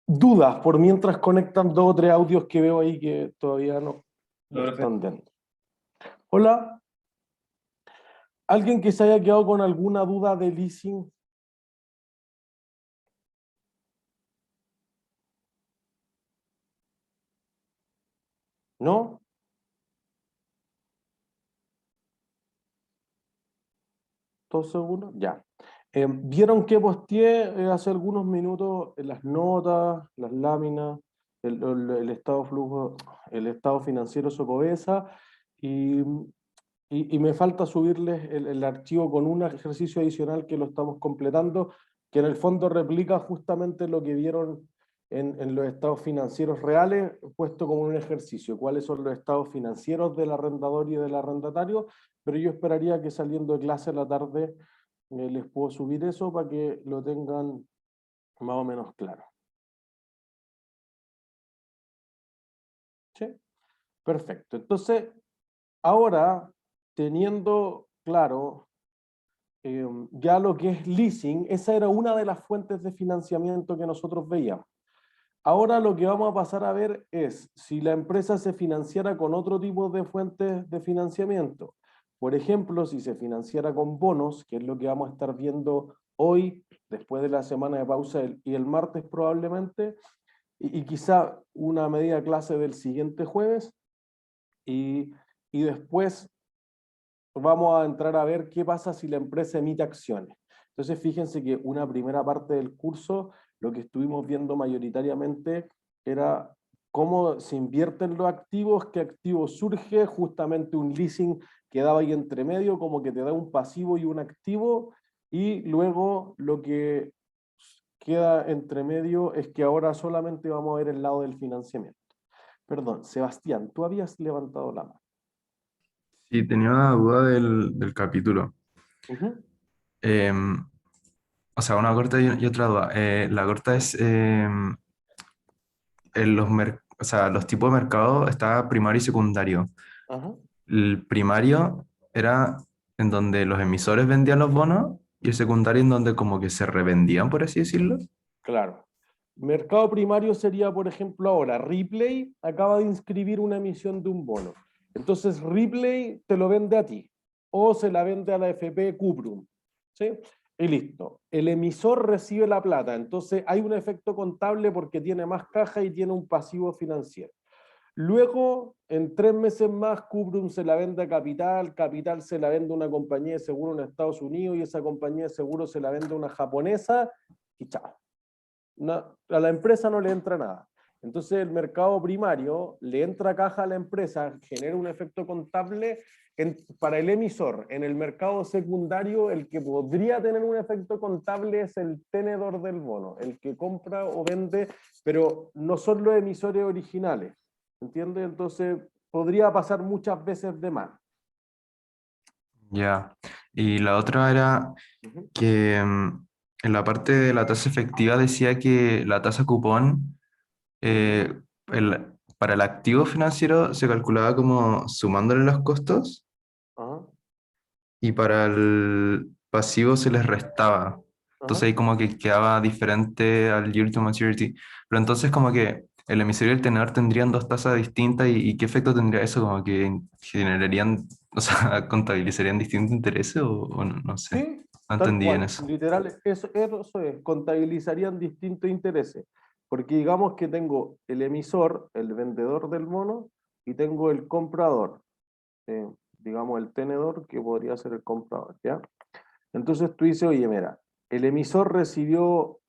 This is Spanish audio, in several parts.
Dudas, por mientras conectan dos o tres audios que veo ahí que todavía no están dentro. Hola, ¿alguien que se haya quedado con alguna duda de leasing? ¿No? ¿Todos seguros? Ya. ¿Vieron que posteé hace algunos minutos las notas, las láminas, el estado flujo, el estado financiero Socobesa? Y, y me falta subirles el archivo con un ejercicio adicional que lo estamos completando, que en el fondo replica justamente lo que vieron en los estados financieros reales, puesto como un ejercicio, cuáles son los estados financieros del arrendador y del arrendatario, pero yo esperaría que saliendo de clase a la tarde les puedo subir eso para que lo tengan más o menos claro. ¿Sí? Perfecto. Entonces, ahora, teniendo claro ya lo que es leasing, esa era una de las fuentes de financiamiento que nosotros veíamos. Ahora lo que vamos a pasar a ver es si la empresa se financiara con otro tipo de fuentes de financiamiento. Por ejemplo, si se financiara con bonos, que es lo que vamos a estar viendo hoy, después de la semana de pausa y el martes probablemente, y quizá una media clase del siguiente jueves, y, y después vamos a entrar a ver qué pasa si la empresa emite acciones. Entonces, fíjense que una primera parte del curso, lo que estuvimos viendo mayoritariamente era cómo se invierten los activos, qué activo surge, justamente un leasing que daba ahí entre medio, como que te da un pasivo y un activo, y luego lo que queda entre medio es que ahora solamente vamos a ver el lado del financiamiento. Perdón, Sebastián, tú habías levantado la mano. Sí, tenía una duda del capítulo. Ujú. Em, o sea, una corta y otra duda. La corta es, o sea, los tipos de mercado está primario y secundario. Ajá. El primario era en donde los emisores vendían los bonos y el secundario en donde como que se revendían, por así decirlo. Claro. Mercado primario sería, por ejemplo, ahora, Ripley acaba de inscribir una emisión de un bono. Entonces, Ripley te lo vende a ti o se la vende a la FP Cuprum. ¿Sí? Y listo. El emisor recibe la plata. Entonces, hay un efecto contable porque tiene más caja y tiene un pasivo financiero. Luego, en 3 meses más, Cuprum se la vende a Capital, Capital se la vende a una compañía de seguro en Estados Unidos y esa compañía de seguro se la vende a una japonesa y chao. A la empresa no le entra nada. Entonces el mercado primario le entra caja a la empresa, genera un efecto contable para el emisor. En el mercado secundario, el que podría tener un efecto contable es el tenedor del bono, el que compra o vende, pero no son los emisores originales. ¿Entiendes? Entonces podría pasar muchas veces de más. Ya. Y la otra era Uh -huh. que en la parte de la tasa efectiva decía que la tasa cupón Uh -huh. eh, para el activo financiero se calculaba como sumándole los costos Uh -huh. y para el pasivo se les restaba. Uh Entonces -huh. ahí como que quedaba diferente al yield to maturity. Pero entonces como que el emisario y el tenedor tendrían dos tasas distintas y ¿qué efecto tendría eso? Como que generarían, o sea, contabilizarían distintos intereses o no, no sé. Sí, No tal entendí en cual, eso. literal, eso es, contabilizarían distintos intereses, porque digamos que tengo el emisor, el vendedor del bono, y tengo el comprador, digamos el tenedor, que podría ser el comprador, ¿ya? Entonces tú dices, oye, mira, el emisor recibió,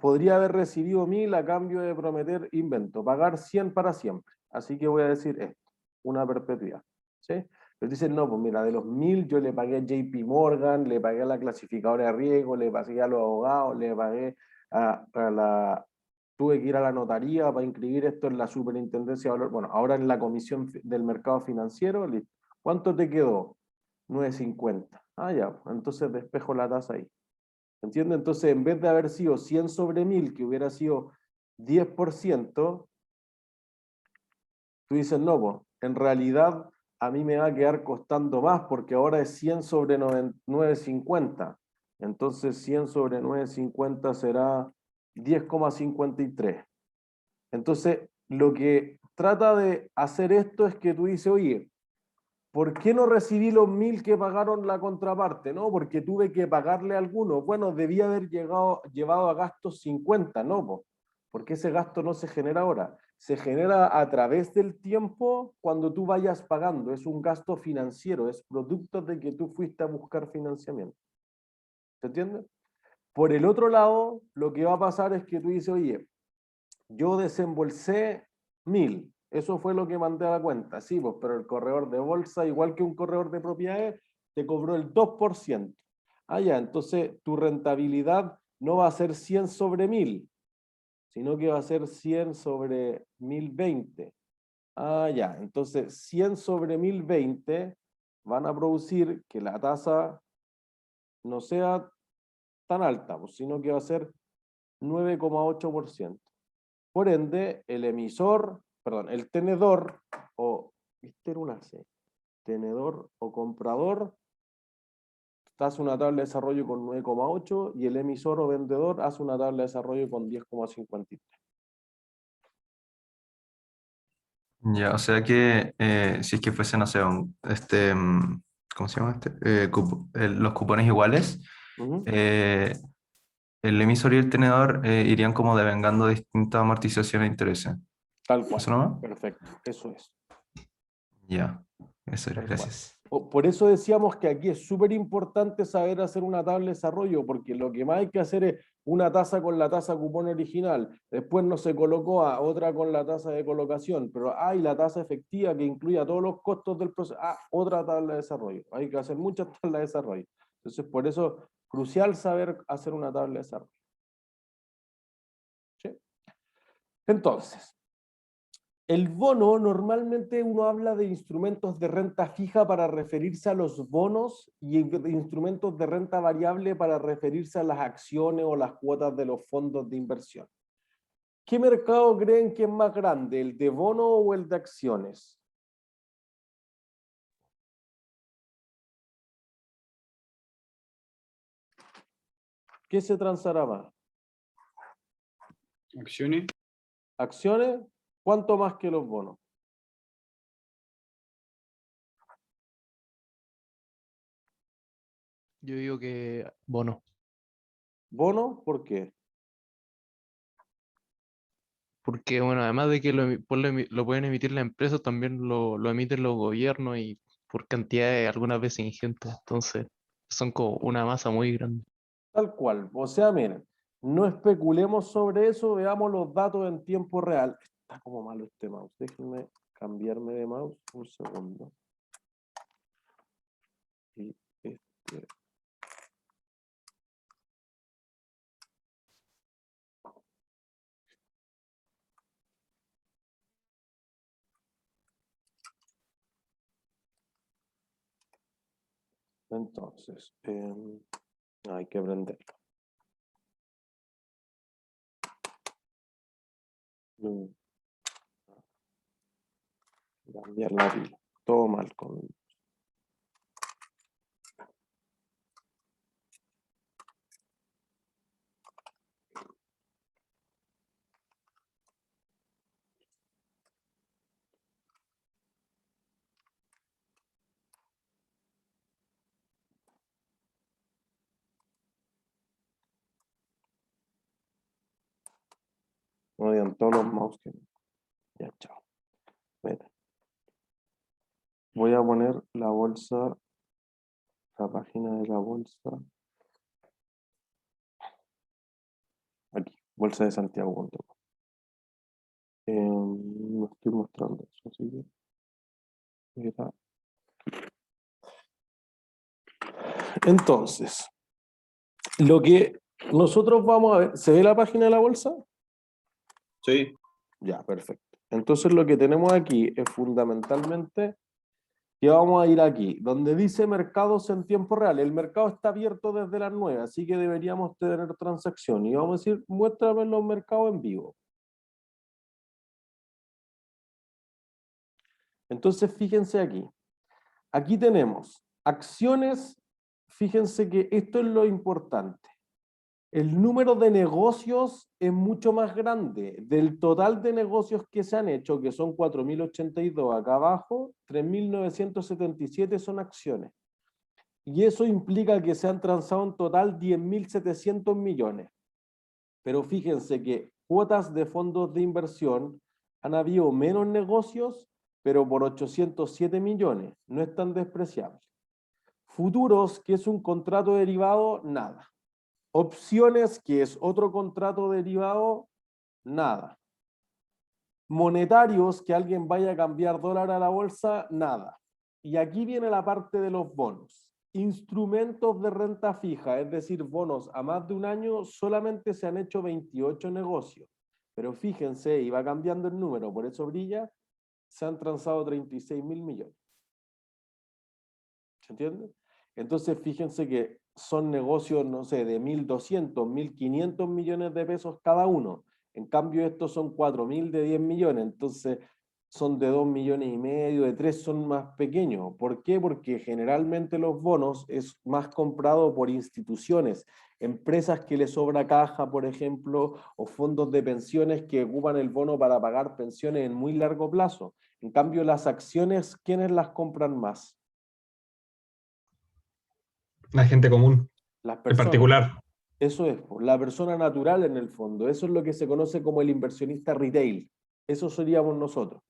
podría haber recibido 1000 a cambio de prometer invento, pagar 100 para siempre, así que voy a decir esto, una perpetuidad, ¿sí? Pero dicen, no, pues mira, de los 1000 yo le pagué a JP Morgan, le pagué a la clasificadora de riesgo, le pagué a los abogados, le pagué a la... Tuve que ir a la notaría para inscribir esto en la superintendencia de valor. Bueno, ahora en la comisión del mercado financiero, listo. ¿Cuánto te quedó? 9.50. Ah, ya, entonces despejo la tasa ahí. ¿Entiendes? Entonces, en vez de haber sido 100 sobre 1000, que hubiera sido 10%, tú dices, no, pues, en realidad a mí me va a quedar costando más porque ahora es 100 sobre 9.50. Entonces 100 sobre 9.50 será 10,53. Entonces, lo que trata de hacer esto es que tú dices, oye, ¿por qué no recibí los 1.000 que pagaron la contraparte? No, porque tuve que pagarle a algunos. Bueno, debía haber llevado a gastos 50, no, po, porque ese gasto no se genera ahora. Se genera a través del tiempo cuando tú vayas pagando. Es un gasto financiero, es producto de que tú fuiste a buscar financiamiento. ¿Se entiende? Por el otro lado, lo que va a pasar es que tú dices, oye, yo desembolsé 1.000, eso fue lo que mandé a la cuenta, sí, pues, pero el corredor de bolsa, igual que un corredor de propiedades, te cobró el 2%. Ah, ya, entonces tu rentabilidad no va a ser 100 sobre 1.000, sino que va a ser 100 sobre 1.020. Ah, ya, entonces 100 sobre 1.020 van a producir que la tasa no sea tan alta, pues, sino que va a ser 9,8%. Por ende, el emisor, perdón, el tenedor, o, ¿viste una C? Tenedor o comprador, hace una tabla de desarrollo con 9,8 y el emisor o vendedor hace una tabla de desarrollo con 10,53. Ya, o sea que si es que fuese, no sé, ¿cómo se llama este? Los cupones iguales, Ujú. eh, el emisor y el tenedor irían como devengando distintas amortizaciones e intereses. Tal ¿Eso cual. nomás? Perfecto. Eso es. Ya, eso es, Tal cual. gracias. Por eso decíamos que aquí es súper importante saber hacer una tabla de desarrollo, porque lo que más hay que hacer es una tasa con la tasa cupón original, después no se colocó a otra con la tasa de colocación, pero hay la tasa efectiva que incluye todos los costos del proceso, otra tabla de desarrollo. Hay que hacer muchas tablas de desarrollo. Entonces, por eso es crucial saber hacer una tabla de desarrollo. ¿Sí? Entonces, el bono, normalmente uno habla de instrumentos de renta fija para referirse a los bonos y de instrumentos de renta variable para referirse a las acciones o las cuotas de los fondos de inversión. ¿Qué mercado creen que es más grande, el de bono o el de acciones? ¿Qué se transará más? Acciones. ¿Acciones? ¿Cuánto más que los bonos? Yo digo que bono, ¿Bono? ¿Por qué? porque bueno, además de que lo pueden emitir las empresas, también lo emiten los gobiernos y por cantidades algunas veces ingentes, entonces son como una masa muy grande. Tal cual. O sea, miren, no especulemos sobre eso, veamos los datos en tiempo real. Está como malo este mouse. Déjenme cambiarme de mouse un segundo. Y este. Entonces, hay que prenderlo. Mm, Cambiar la pila. Todo mal con. No digan todos los mouse que. Ya, chao. Mira, voy a poner la bolsa, la página de la bolsa. Aquí, bolsa de Santiago.com. No estoy mostrando eso, así que. Mira. Entonces, lo que nosotros vamos a ver, ¿se ve la página de la bolsa? Sí. Ya, perfecto. Entonces lo que tenemos aquí es fundamentalmente que vamos a ir aquí, donde dice mercados en tiempo real. El mercado está abierto desde las 9, así que deberíamos tener transacción. Y vamos a decir, muéstrame los mercados en vivo. Entonces fíjense aquí. Aquí tenemos acciones, fíjense que esto es lo importante. El número de negocios es mucho más grande. Del total de negocios que se han hecho, que son 4.082 acá abajo, 3.977 son acciones. Y eso implica que se han transado en total 10.700 millones. Pero fíjense que cuotas de fondos de inversión han habido menos negocios, pero por 807 millones. No es tan despreciable. Futuros, que es un contrato derivado, nada. Opciones, que es otro contrato derivado, nada. Monetarios, que alguien vaya a cambiar dólar a la bolsa, nada. Y aquí viene la parte de los bonos. Instrumentos de renta fija, es decir, bonos a más de un año, solamente se han hecho 28 negocios. Pero fíjense, y va cambiando el número, por eso brilla, se han transado 36.000 millones. ¿Se entiende? Entonces, fíjense que son negocios, no sé, de 1.200, 1.500 millones de pesos cada uno. En cambio, estos son 4.000 de 10 millones. Entonces, son de 2,5 millones, de 3 son más pequeños. ¿Por qué? Porque generalmente los bonos es más comprado por instituciones, empresas que les sobra caja, por ejemplo, o fondos de pensiones que ocupan el bono para pagar pensiones en muy largo plazo. En cambio, las acciones, ¿quiénes las compran más? La gente común, Las en personas. particular. Eso es, la persona natural en el fondo. Eso es lo que se conoce como el inversionista retail. Eso seríamos nosotros.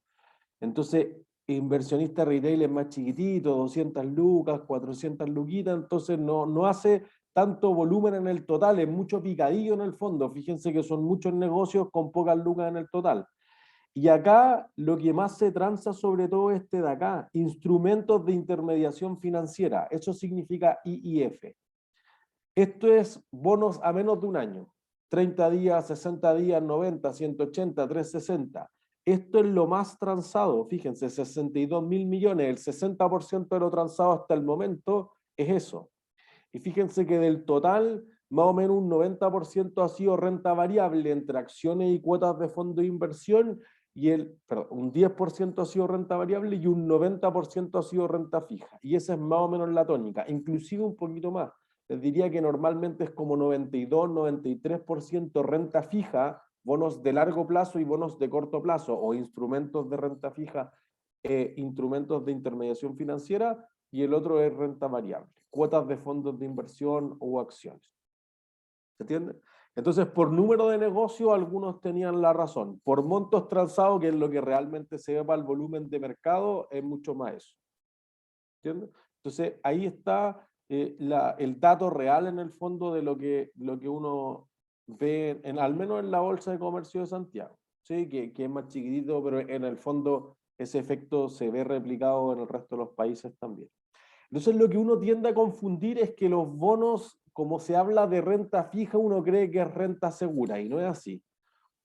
Entonces, inversionista retail es más chiquitito, 200 lucas, 400 luquitas, entonces no hace tanto volumen en el total, es mucho picadillo en el fondo. Fíjense que son muchos negocios con pocas lucas en el total. Y acá lo que más se transa sobre todo es este de acá, instrumentos de intermediación financiera. Eso significa IIF. Esto es bonos a menos de un año. 30 días, 60 días, 90, 180, 360. Esto es lo más transado, fíjense, 62.000 millones, el 60% de lo transado hasta el momento es eso. Y fíjense que del total, más o menos un 90% ha sido renta variable entre acciones y cuotas de fondo de inversión, y un 10% ha sido renta variable y un 90% ha sido renta fija. Y esa es más o menos la tónica, inclusive un poquito más. Les diría que normalmente es como 92, 93% renta fija, bonos de largo plazo y bonos de corto plazo, o instrumentos de renta fija, instrumentos de intermediación financiera, y el otro es renta variable, cuotas de fondos de inversión o acciones. ¿Se entiende? Entonces, por número de negocio, algunos tenían la razón. Por montos transados, que es lo que realmente se ve para el volumen de mercado, es mucho más eso. ¿Entiende? Entonces, ahí está el dato real en el fondo de lo que uno ve, al menos en la Bolsa de Comercio de Santiago, ¿sí? Que es más chiquitito, pero en el fondo ese efecto se ve replicado en el resto de los países también. Entonces lo que uno tiende a confundir es que los bonos, como se habla de renta fija, uno cree que es renta segura, y no es así.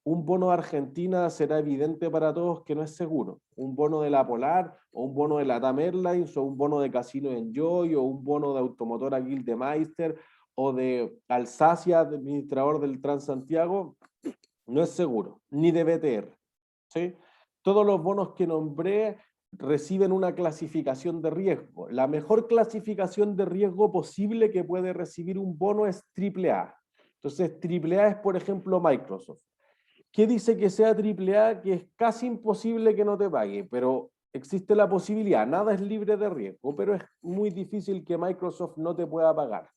Un bono de Argentina será evidente para todos que no es seguro. Un bono de la Polar, o un bono de la TAM Airlines, o un bono de Casino Enjoy, o un bono de Automotora Gildemeister, o de Alsacia, administrador del Transantiago, no es seguro, ni de BTR. ¿Sí? Todos los bonos que nombré reciben una clasificación de riesgo. La mejor clasificación de riesgo posible que puede recibir un bono es AAA. Entonces, AAA es, por ejemplo, Microsoft. ¿Qué dice que sea AAA? Que es casi imposible que no te pague, pero existe la posibilidad. Nada es libre de riesgo, pero es muy difícil que Microsoft no te pueda pagar.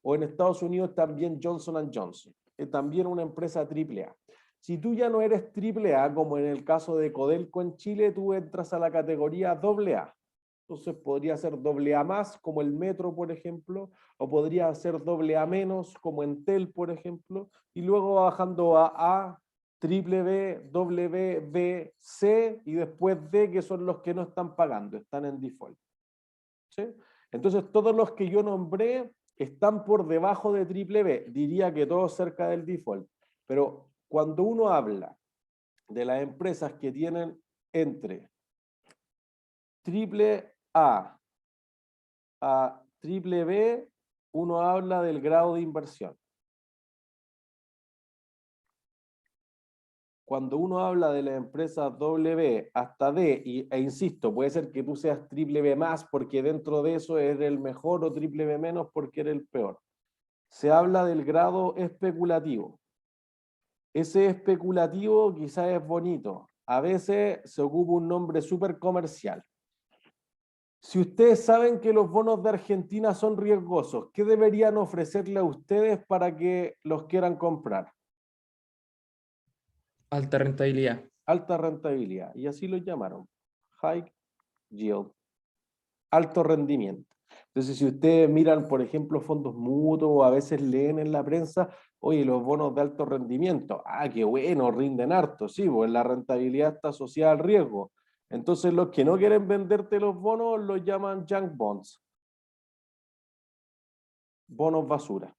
O en Estados Unidos también Johnson & Johnson, también una empresa AAA. Si tú ya no eres AAA, como en el caso de Codelco en Chile, tú entras a la categoría AA. Entonces podría ser AA más, como el Metro, por ejemplo, o podría ser AA menos, como Entel, por ejemplo, y luego bajando a triple B, W, B, C, y después D, que son los que no están pagando, están en default. ¿Sí? Entonces todos los que yo nombré están por debajo de triple B, diría que todos cerca del default, pero cuando uno habla de las empresas que tienen entre triple A triple B, uno habla del grado de inversión. Cuando uno habla de las empresas W hasta D, e insisto, puede ser que tú seas triple B más porque dentro de eso eres el mejor, o triple B menos porque eres el peor. se habla del grado especulativo. Ese especulativo quizás es bonito. A veces se ocupa un nombre súper comercial. Si ustedes saben que los bonos de Argentina son riesgosos, ¿qué deberían ofrecerle a ustedes para que los quieran comprar? Alta rentabilidad. Alta rentabilidad. Y así lo llamaron. High yield. Alto rendimiento. Entonces, si ustedes miran, por ejemplo, fondos mutuos o a veces leen en la prensa, oye, los bonos de alto rendimiento, qué bueno, rinden harto, sí, pues la rentabilidad está asociada al riesgo. Entonces, los que no quieren venderte los bonos los llaman junk bonds. Bonos basura.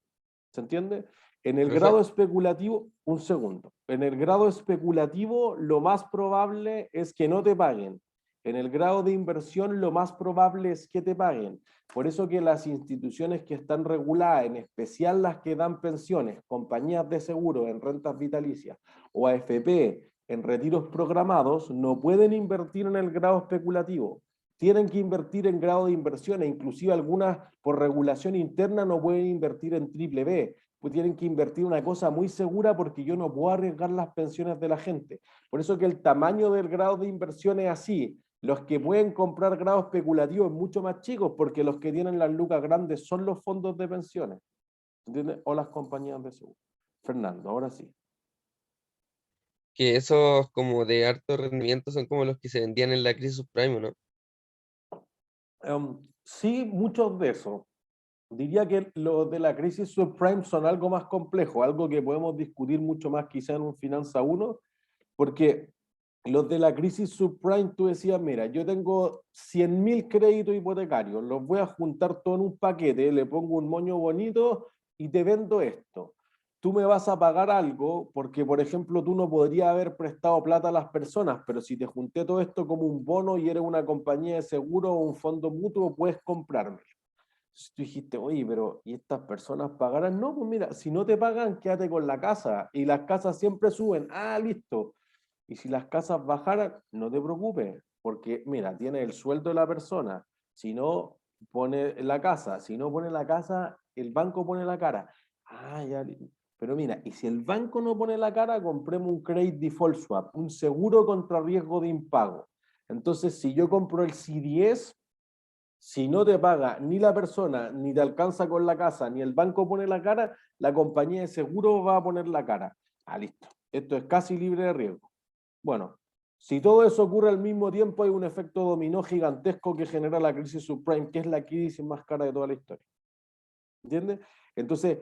¿Se entiende? En el grado especulativo, un segundo, en el grado especulativo lo más probable es que no te paguen. En el grado de inversión lo más probable es que te paguen. Por eso que las instituciones que están reguladas, en especial las que dan pensiones, compañías de seguro en rentas vitalicias o AFP en retiros programados, no pueden invertir en el grado especulativo. Tienen que invertir en grado de inversión e inclusive algunas por regulación interna no pueden invertir en triple B. Pues tienen que invertir una cosa muy segura porque yo no puedo arriesgar las pensiones de la gente. Por eso que el tamaño del grado de inversión es así. Los que pueden comprar grado especulativo es mucho más chicos porque los que tienen las lucas grandes son los fondos de pensiones, ¿entiendes? O las compañías de seguro. Fernando, ahora sí. Que esos como de alto rendimiento son como los que se vendían en la crisis subprime, ¿no? Sí, muchos de esos. Diría que los de la crisis subprime son algo más complejo, algo que podemos discutir mucho más quizá en un Finanza 1, porque los de la crisis subprime tú decías, mira, yo tengo 100.000 créditos hipotecarios, los voy a juntar todo en un paquete, le pongo un moño bonito y te vendo esto. Tú me vas a pagar algo porque, por ejemplo, tú no podrías haber prestado plata a las personas, pero si te junté todo esto como un bono y eres una compañía de seguro o un fondo mutuo, puedes comprarme. Entonces tú dijiste, oye, pero ¿y estas personas pagarán? No, pues mira, si no te pagan, quédate con la casa. Y las casas siempre suben. Listo. Y si las casas bajaran, no te preocupes, porque mira, tienes el sueldo de la persona. Si no, pone la casa. Si no pone la casa, el banco pone la cara. Ya. Pero mira, y si el banco no pone la cara, compremos un credit default swap, un seguro contra riesgo de impago. Entonces, si yo compro el CDS, si no te paga ni la persona, ni te alcanza con la casa, ni el banco pone la cara, la compañía de seguro va a poner la cara. Listo. Esto es casi libre de riesgo. Bueno, si todo eso ocurre al mismo tiempo, hay un efecto dominó gigantesco que genera la crisis subprime, que es la crisis más cara de toda la historia. ¿Entiendes? Entonces,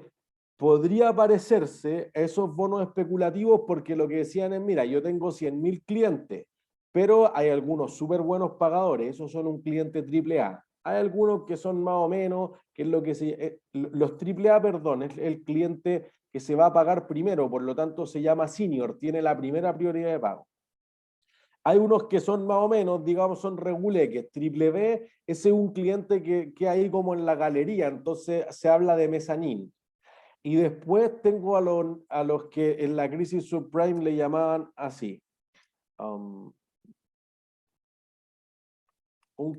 podría parecerse a esos bonos especulativos porque lo que decían es, mira, yo tengo 100.000 clientes, pero hay algunos súper buenos pagadores, esos son un cliente AAA. Hay algunos que son más o menos, que es lo que los AAA, perdón, es el cliente que se va a pagar primero, por lo tanto se llama senior, tiene la primera prioridad de pago. Hay unos que son más o menos, digamos, son reguleques. Triple B, ese es un cliente que hay como en la galería, entonces se habla de mezanín. Y después tengo a los que en la crisis subprime le llamaban así. Un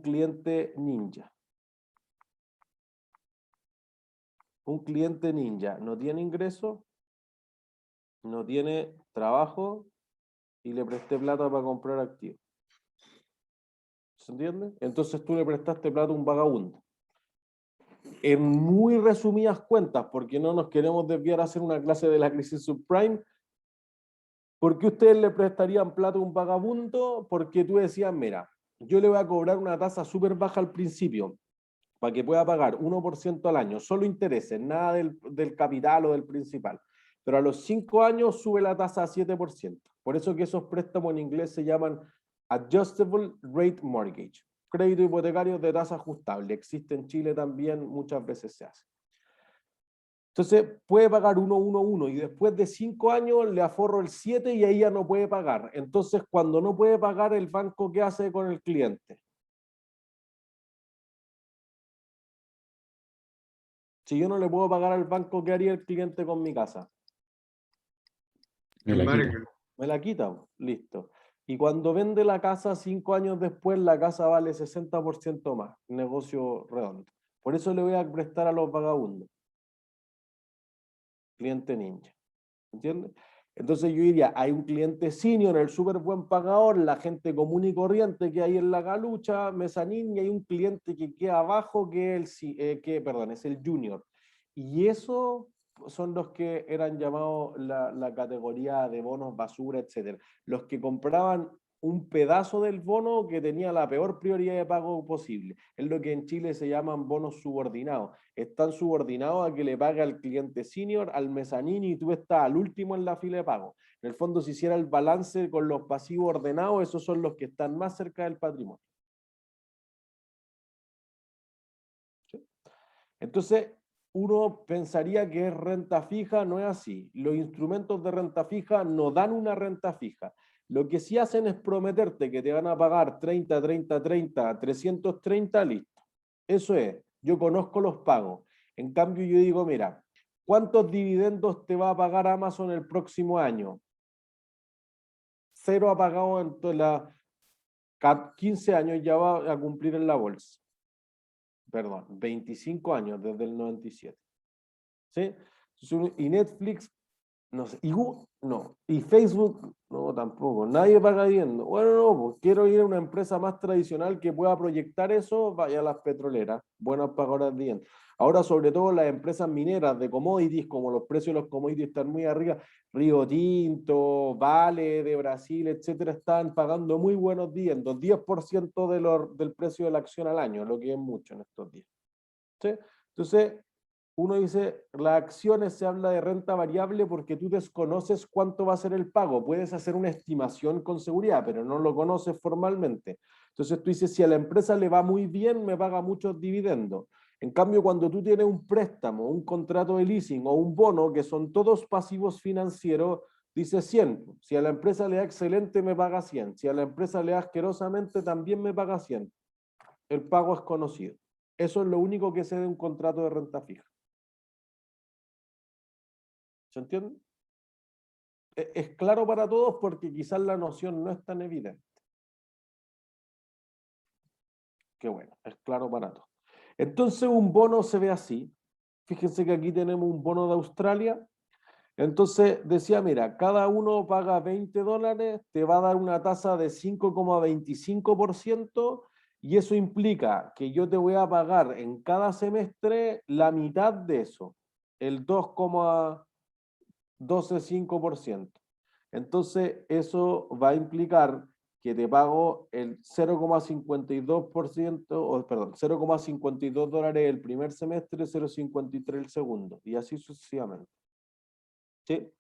cliente ninja. Un cliente ninja no tiene ingreso, no tiene trabajo y le presté plata para comprar activos. ¿Se entiende? Entonces tú le prestaste plata a un vagabundo. En muy resumidas cuentas, porque no nos queremos desviar a hacer una clase de la crisis subprime, ¿por qué ustedes le prestarían plata a un vagabundo? Porque tú decías, mira, yo le voy a cobrar una tasa súper baja al principio, para que pueda pagar 1% al año, solo intereses, nada del capital o del principal. Pero a los 5 años sube la tasa a 7%. Por eso que esos préstamos en inglés se llaman Adjustable Rate Mortgage. Crédito hipotecario de tasa ajustable. Existe en Chile también, muchas veces se hace. Entonces puede pagar 1,11 y después de 5 años le aforro el 7 y ahí ya no puede pagar. Entonces cuando no puede pagar, el banco, ¿qué hace con el cliente? Si yo no le puedo pagar al banco, ¿qué haría el cliente con mi casa? Me la quita. Me la quita, listo. Y cuando vende la casa 5 años después, la casa vale 60% más. Negocio redondo. Por eso le voy a prestar a los vagabundos. cliente ninja. ¿Entiendes? Entonces yo diría, hay un cliente senior, el súper buen pagador, la gente común y corriente que hay en la galucha, mezanín, y hay un cliente que queda abajo perdón, es el junior. Y eso son los que eran llamados la categoría de bonos basura, etcétera. Los que compraban un pedazo del bono que tenía la peor prioridad de pago posible. Es lo que en Chile se llaman bonos subordinados. Están subordinados a que le pague al cliente senior, al mezanín, y tú estás al último en la fila de pago. En el fondo, si hiciera el balance con los pasivos ordenados, esos son los que están más cerca del patrimonio. ¿Sí? Entonces, uno pensaría que es renta fija, no es así. Los instrumentos de renta fija no dan una renta fija. Lo que sí hacen es prometerte que te van a pagar 30, 30, 30, 330, listo. Eso es, yo conozco los pagos. En cambio, yo digo, mira, ¿cuántos dividendos te va a pagar Amazon el próximo año? Cero ha pagado en toda la 15 años, ya va a cumplir en la bolsa. Perdón, 25 años desde el 97. ¿Sí? Y Netflix, no sé, no, y Facebook, no, tampoco, nadie paga dividendo. Bueno, no, pues quiero ir a una empresa más tradicional que pueda proyectar eso, vaya a las petroleras, buenas pagadoras de dividendos. Ahora, sobre todo las empresas mineras de commodities, como los precios de los commodities están muy arriba, Río Tinto, Vale de Brasil, etcétera, están pagando muy buenos dividendos, 10% del precio de la acción al año, lo que es mucho en estos días. ¿Sí? Entonces, uno dice, las acciones se habla de renta variable porque tú desconoces cuánto va a ser el pago. Puedes hacer una estimación con seguridad, pero no lo conoces formalmente. Entonces tú dices, si a la empresa le va muy bien, me paga muchos dividendos. En cambio, cuando tú tienes un préstamo, un contrato de leasing o un bono, que son todos pasivos financieros, dice 100. Si a la empresa le da excelente, me paga 100. Si a la empresa le da asquerosamente, también me paga 100. El pago es conocido. Eso es lo único que se de un contrato de renta fija. ¿Se entiende? Es claro para todos porque quizás la noción no es tan evidente. Qué bueno, es claro para todos. Entonces un bono se ve así. Fíjense que aquí tenemos un bono de Australia. Entonces decía, mira, cada uno paga $20, te va a dar una tasa de 5,25%, y eso implica que yo te voy a pagar en cada semestre la mitad de eso, el 2,125%. Entonces, eso va a implicar que te pago el 0,52%, perdón, $0,52 el primer semestre, 0,53 el segundo, y así sucesivamente. ¿Sí?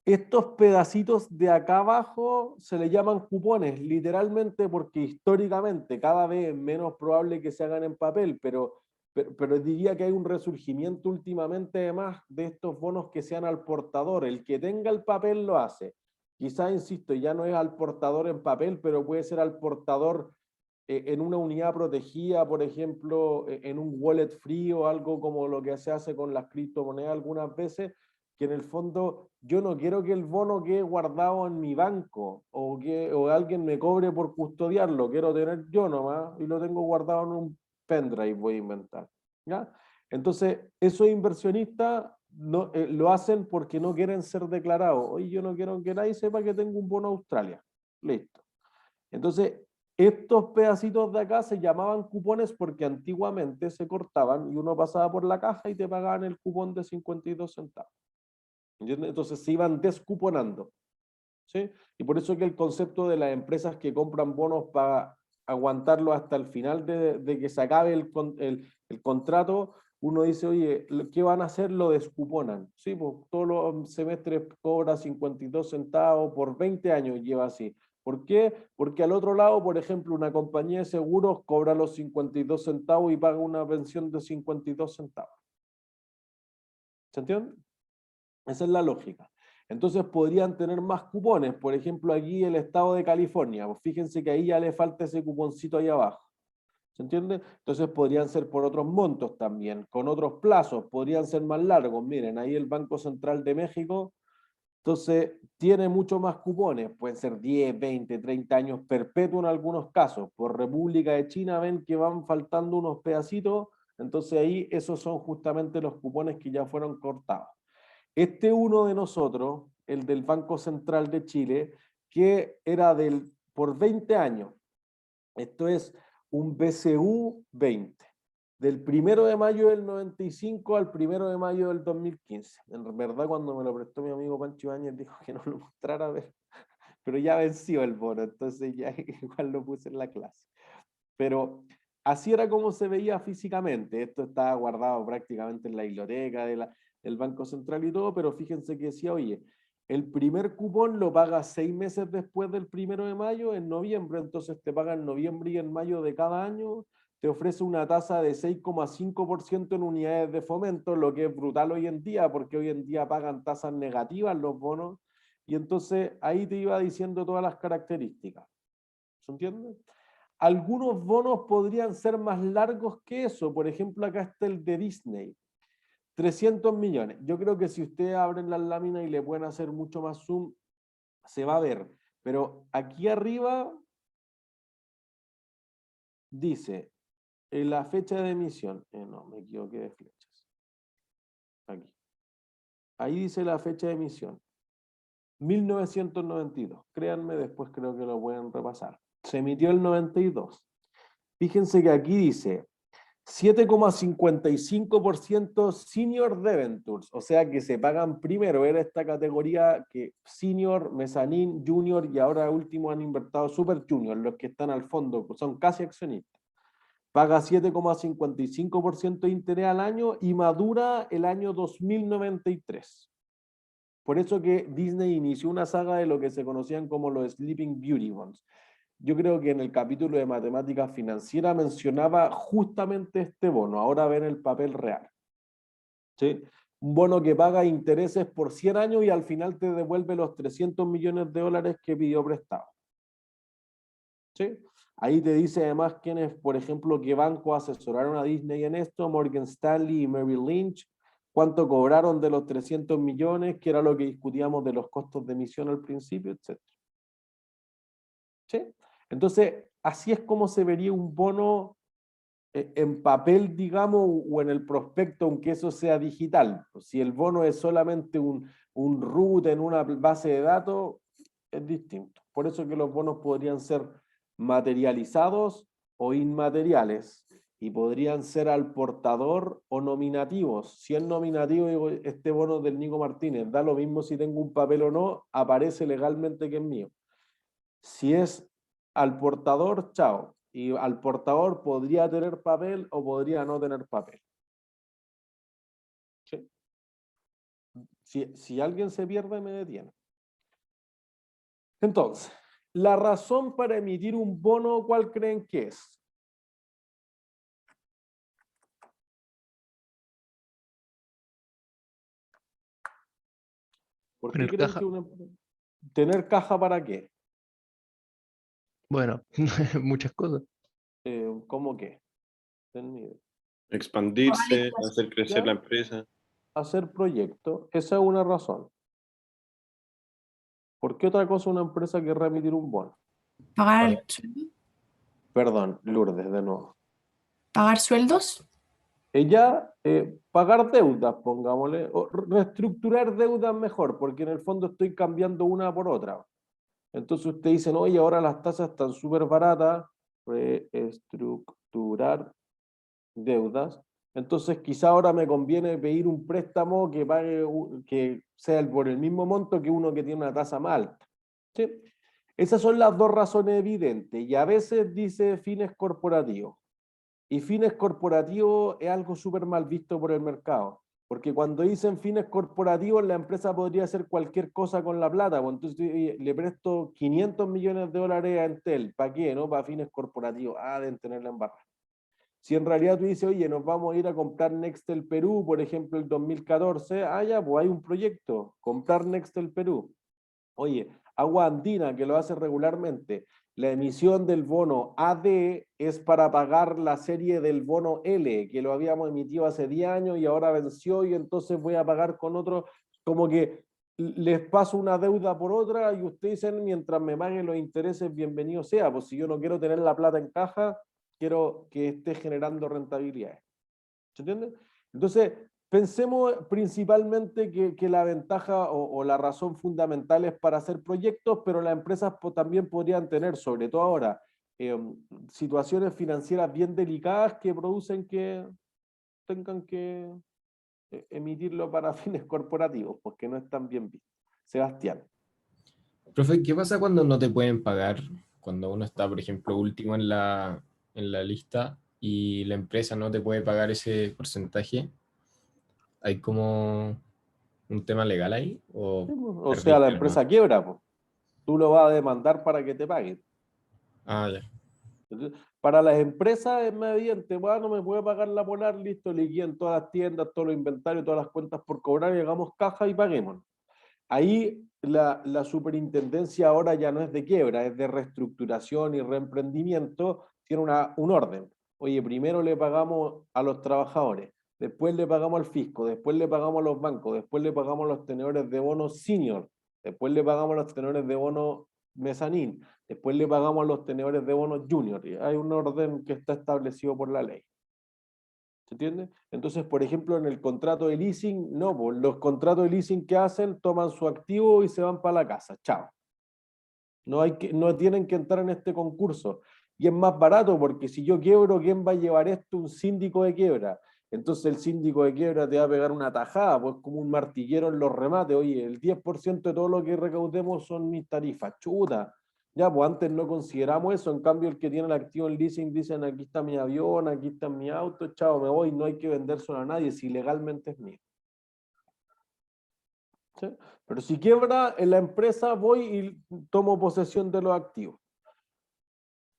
Estos pedacitos de acá abajo se le llaman cupones, literalmente porque históricamente cada vez es menos probable que se hagan en papel, pero diría que hay un resurgimiento últimamente además de estos bonos que sean al portador. El que tenga el papel lo hace. Quizás, insisto, ya no es al portador en papel, pero puede ser al portador en una unidad protegida, por ejemplo, en un wallet free o algo como lo que se hace con las criptomonedas algunas veces, que en el fondo yo no quiero que el bono quede guardado en mi banco o alguien me cobre por custodiarlo, quiero tener yo nomás y lo tengo guardado en un pendrive, voy a inventar. ¿Ya? Entonces, esos inversionistas no, lo hacen porque no quieren ser declarados. Oye, yo no quiero que nadie sepa que tengo un bono Australia. Listo. Entonces, estos pedacitos de acá se llamaban cupones porque antiguamente se cortaban y uno pasaba por la caja y te pagaban el cupón de 52 centavos. ¿Entiendes? Entonces se iban descuponando. ¿Sí? Y por eso que el concepto de las empresas que compran bonos para aguantarlo hasta el final de que se acabe el contrato, uno dice, oye, ¿qué van a hacer? Lo descuponan. Sí, pues todos los semestres cobra 52 centavos, por 20 años lleva así. ¿Por qué? Porque al otro lado, por ejemplo, una compañía de seguros cobra los 52 centavos y paga una pensión de 52 centavos. ¿Se entiende? Esa es la lógica. Entonces podrían tener más cupones. Por ejemplo, aquí el estado de California. Pues fíjense que ahí ya le falta ese cuponcito ahí abajo. ¿Se entiende? Entonces podrían ser por otros montos también, con otros plazos, podrían ser más largos. Miren, ahí el Banco Central de México, entonces tiene mucho más cupones. Pueden ser 10, 20, 30 años perpetuos en algunos casos. Por República de China ven que van faltando unos pedacitos. Entonces ahí esos son justamente los cupones que ya fueron cortados. Este uno de nosotros, el del Banco Central de Chile, que era por 20 años. Esto es un BCU 20. Del 1 de mayo del 95 al 1 de mayo del 2015. En verdad, cuando me lo prestó mi amigo Pancho Ibáñez, dijo que no lo mostrara a ver, pero ya venció el bono, entonces ya igual lo puse en la clase. Pero así era como se veía físicamente. Esto estaba guardado prácticamente en la biblioteca del Banco Central y todo, pero fíjense que decía, oye, el primer cupón lo pagas 6 meses después del 1 de mayo, en noviembre, entonces te paga en noviembre y en mayo de cada año, te ofrece una tasa de 6,5% en unidades de fomento, lo que es brutal hoy en día, porque hoy en día pagan tasas negativas los bonos, y entonces ahí te iba diciendo todas las características. ¿Se entiende? Algunos bonos podrían ser más largos que eso. Por ejemplo, acá está el de Disney. 300 millones. Yo creo que si ustedes abren las láminas y le pueden hacer mucho más zoom, se va a ver. Pero aquí arriba dice la fecha de emisión. No, me equivoqué de flechas. Aquí. Ahí dice la fecha de emisión. 1992. Créanme, después creo que lo pueden repasar. Se emitió el 92. Fíjense que aquí dice 7,55% senior debentures, o sea que se pagan primero, era esta categoría que senior, mezzanine, junior y ahora último han invertido super junior, los que están al fondo, pues son casi accionistas. Paga 7,55% de interés al año y madura el año 2093. Por eso que Disney inició una saga de lo que se conocían como los Sleeping Beauty Bonds. Yo creo que en el capítulo de matemáticas financieras mencionaba justamente este bono. Ahora ven el papel real. ¿Sí? Un bono que paga intereses por 100 años y al final te devuelve los 300 millones de dólares que pidió prestado. ¿Sí? Ahí te dice además quiénes, por ejemplo, qué banco asesoraron a Disney en esto, Morgan Stanley y Merrill Lynch, cuánto cobraron de los 300 millones, que era lo que discutíamos de los costos de emisión al principio, etc. ¿Sí? Entonces, así es como se vería un bono en papel, digamos, o en el prospecto, aunque eso sea digital. Si el bono es solamente un root en una base de datos, es distinto. Por eso que los bonos podrían ser materializados o inmateriales y podrían ser al portador o nominativos. Si es nominativo, digo, este bono del Nico Martínez, da lo mismo si tengo un papel o no, aparece legalmente que es mío. Si es al portador, chao. Y al portador podría tener papel o podría no tener papel. ¿Sí? Si alguien se pierde, me detiene. Entonces, la razón para emitir un bono, ¿cuál creen que es? ¿Por qué ¿Tener creen caja? que tener caja para qué? Bueno, muchas cosas. ¿Cómo qué? Ten idea. Expandirse, hacer crecer ¿Ya? la empresa. Hacer proyectos, esa es una razón. ¿Por qué otra cosa una empresa querrá emitir un bono? Pagar sueldo. Perdón, Lourdes, de nuevo. Pagar sueldos. Ella, pagar deudas, pongámosle, o reestructurar deudas mejor, porque en el fondo estoy cambiando una por otra. Entonces usted dice, oye, ahora las tasas están súper baratas, reestructurar deudas. Entonces quizá ahora me conviene pedir un préstamo que pague, que sea por el mismo monto que uno que tiene una tasa más alta. ¿Sí? Esas son las dos razones evidentes, y a veces dice fines corporativos. Y fines corporativos es algo súper mal visto por el mercado, porque cuando dicen fines corporativos, la empresa podría hacer cualquier cosa con la plata. Pues entonces le presto 500 millones de dólares a Entel, ¿para qué? ¿No? Para fines corporativos. Deben tenerla en barra. Si en realidad tú dices, oye, nos vamos a ir a comprar Nextel Perú, por ejemplo, el 2014, ya, pues hay un proyecto, comprar Nextel Perú. Oye, Agua Andina, que lo hace regularmente, la emisión del bono AD es para pagar la serie del bono L, que lo habíamos emitido hace 10 años y ahora venció y entonces voy a pagar con otro, como que les paso una deuda por otra y ustedes dicen, mientras me paguen los intereses, bienvenido sea, pues si yo no quiero tener la plata en caja, quiero que esté generando rentabilidades. ¿Se entiende? Entonces, Pensemos principalmente que la ventaja o la razón fundamental es para hacer proyectos, pero las empresas también podrían tener, sobre todo ahora, situaciones financieras bien delicadas que producen que tengan que emitirlo para fines corporativos, porque no están bien vistos. Sebastián. Profe, ¿qué pasa cuando no te pueden pagar? Cuando uno está, por ejemplo, último en la lista y la empresa no te puede pagar ese porcentaje. ¿Hay como un tema legal ahí? ¿O O sea, la perdiste nomás? empresa quiebra, pues. Tú lo vas a demandar para que te paguen. Ah, ya. Entonces, para las empresas es más evidente, bueno, me puede pagar la Polar, listo, liquiden todas las tiendas, todos los inventarios, todas las cuentas por cobrar y hagamos caja y paguemos. Ahí la superintendencia ahora ya no es de quiebra, es de reestructuración y reemprendimiento, tiene un orden. Oye, primero le pagamos a los trabajadores, después le pagamos al fisco, después le pagamos a los bancos, después le pagamos a los tenedores de bonos senior, después le pagamos a los tenedores de bonos mezanín, después le pagamos a los tenedores de bonos junior. Y hay un orden que está establecido por la ley. ¿Se entiende? Entonces, por ejemplo, en el contrato de leasing, no, pues, los contratos de leasing que hacen, toman su activo y se van para la casa. Chao. No tienen que entrar en este concurso. Y es más barato porque si yo quiebro, ¿quién va a llevar esto? Un síndico de quiebra. Entonces el síndico de quiebra te va a pegar una tajada, pues como un martillero en los remates. Oye, el 10% de todo lo que recaudemos son mis tarifas. Chuta. Ya, pues antes no consideramos eso, en cambio el que tiene el activo en leasing dicen aquí está mi avión, aquí está mi auto, chao, me voy, no hay que vendérselo a nadie, si legalmente es mío. ¿Sí? Pero si quiebra en la empresa, voy y tomo posesión de los activos.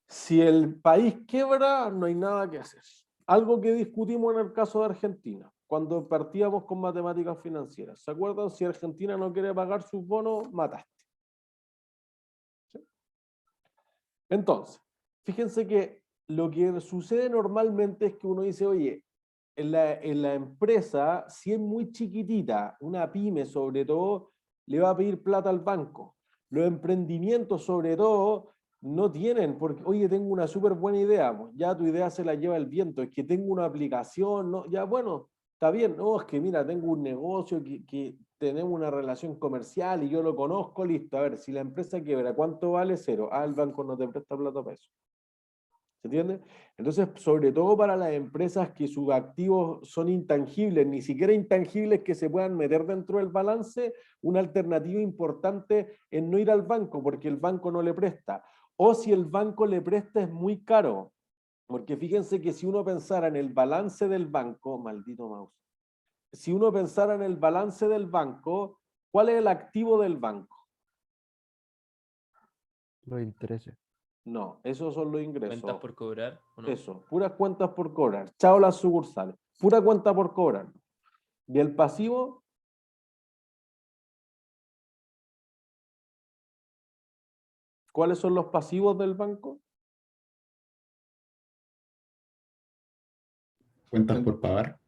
Si el país quiebra, no hay nada que hacer. Algo que discutimos en el caso de Argentina, cuando partíamos con matemáticas financieras. ¿Se acuerdan? Si Argentina no quiere pagar sus bonos, mataste. Entonces, fíjense que lo que sucede normalmente es que uno dice, oye, en la empresa, si es muy chiquitita, una pyme sobre todo, le va a pedir plata al banco. Los emprendimientos sobre todo no tienen, porque, oye, tengo una súper buena idea, pues ya tu idea se la lleva el viento, es que tengo una aplicación, no, ya bueno, está bien, no, es que mira, tengo un negocio que tenemos una relación comercial y yo lo conozco, listo, a ver, si la empresa quiebra, ¿cuánto vale? Cero. Ah, el banco no te presta plata para eso. ¿Se entiende? Entonces, sobre todo para las empresas que sus activos son intangibles, ni siquiera intangibles que se puedan meter dentro del balance, una alternativa importante es no ir al banco, porque el banco no le presta. O si el banco le presta es muy caro, porque fíjense que si uno pensara en el balance del banco, maldito mouse, si uno pensara en el balance del banco, ¿cuál es el activo del banco? Los intereses. No, esos son los ingresos. ¿Cuentas por cobrar o no? Eso, puras cuentas por cobrar. Chao las sucursales. Pura cuenta por cobrar. ¿Y el pasivo? ¿Cuáles son los pasivos del banco? ¿Cuentas por pagar?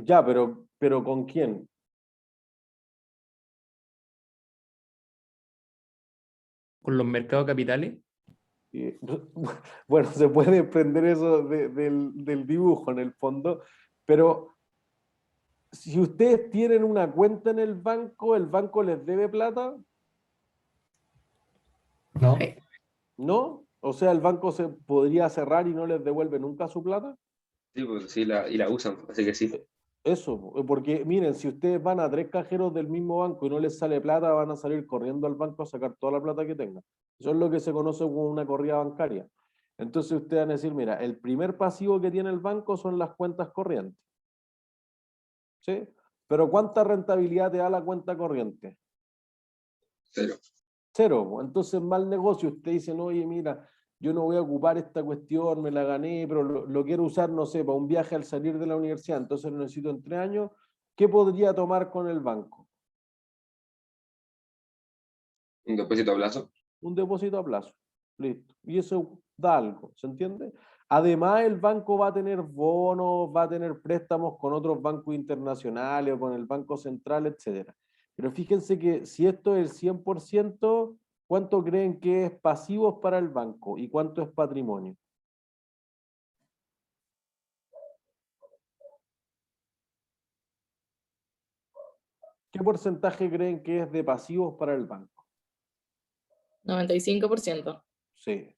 Ya, pero ¿con quién? ¿Con los mercados capitales? Bueno, se puede desprender eso del dibujo en el fondo, pero si ustedes tienen una cuenta en ¿el banco les debe plata? No. ¿No? O sea, ¿el banco se podría cerrar y no les devuelve nunca su plata? Sí, pues sí, y la usan, así que sí. Eso, porque miren, si ustedes van a 3 cajeros del mismo banco y no les sale plata, van a salir corriendo al banco a sacar toda la plata que tengan. Eso es lo que se conoce como una corrida bancaria. Entonces ustedes van a decir, mira, el primer pasivo que tiene el banco son las cuentas corrientes. ¿Sí? Pero ¿cuánta rentabilidad te da la cuenta corriente? Cero. Cero. Entonces, mal negocio. Usted dice, no, oye, mira, yo no voy a ocupar esta cuestión, me la gané, pero lo quiero usar, no sé, para un viaje al salir de la universidad, entonces lo necesito en 3 años. ¿Qué podría tomar con el banco? Un depósito a plazo. Un depósito a plazo. Listo. Y eso da algo, ¿se entiende? Además, el banco va a tener bonos, va a tener préstamos con otros bancos internacionales o con el Banco Central, etcétera. Pero fíjense que si esto es el 100%, ¿cuánto creen que es pasivos para el banco y cuánto es patrimonio? ¿Qué porcentaje creen que es de pasivos para el banco? 95%. Sí,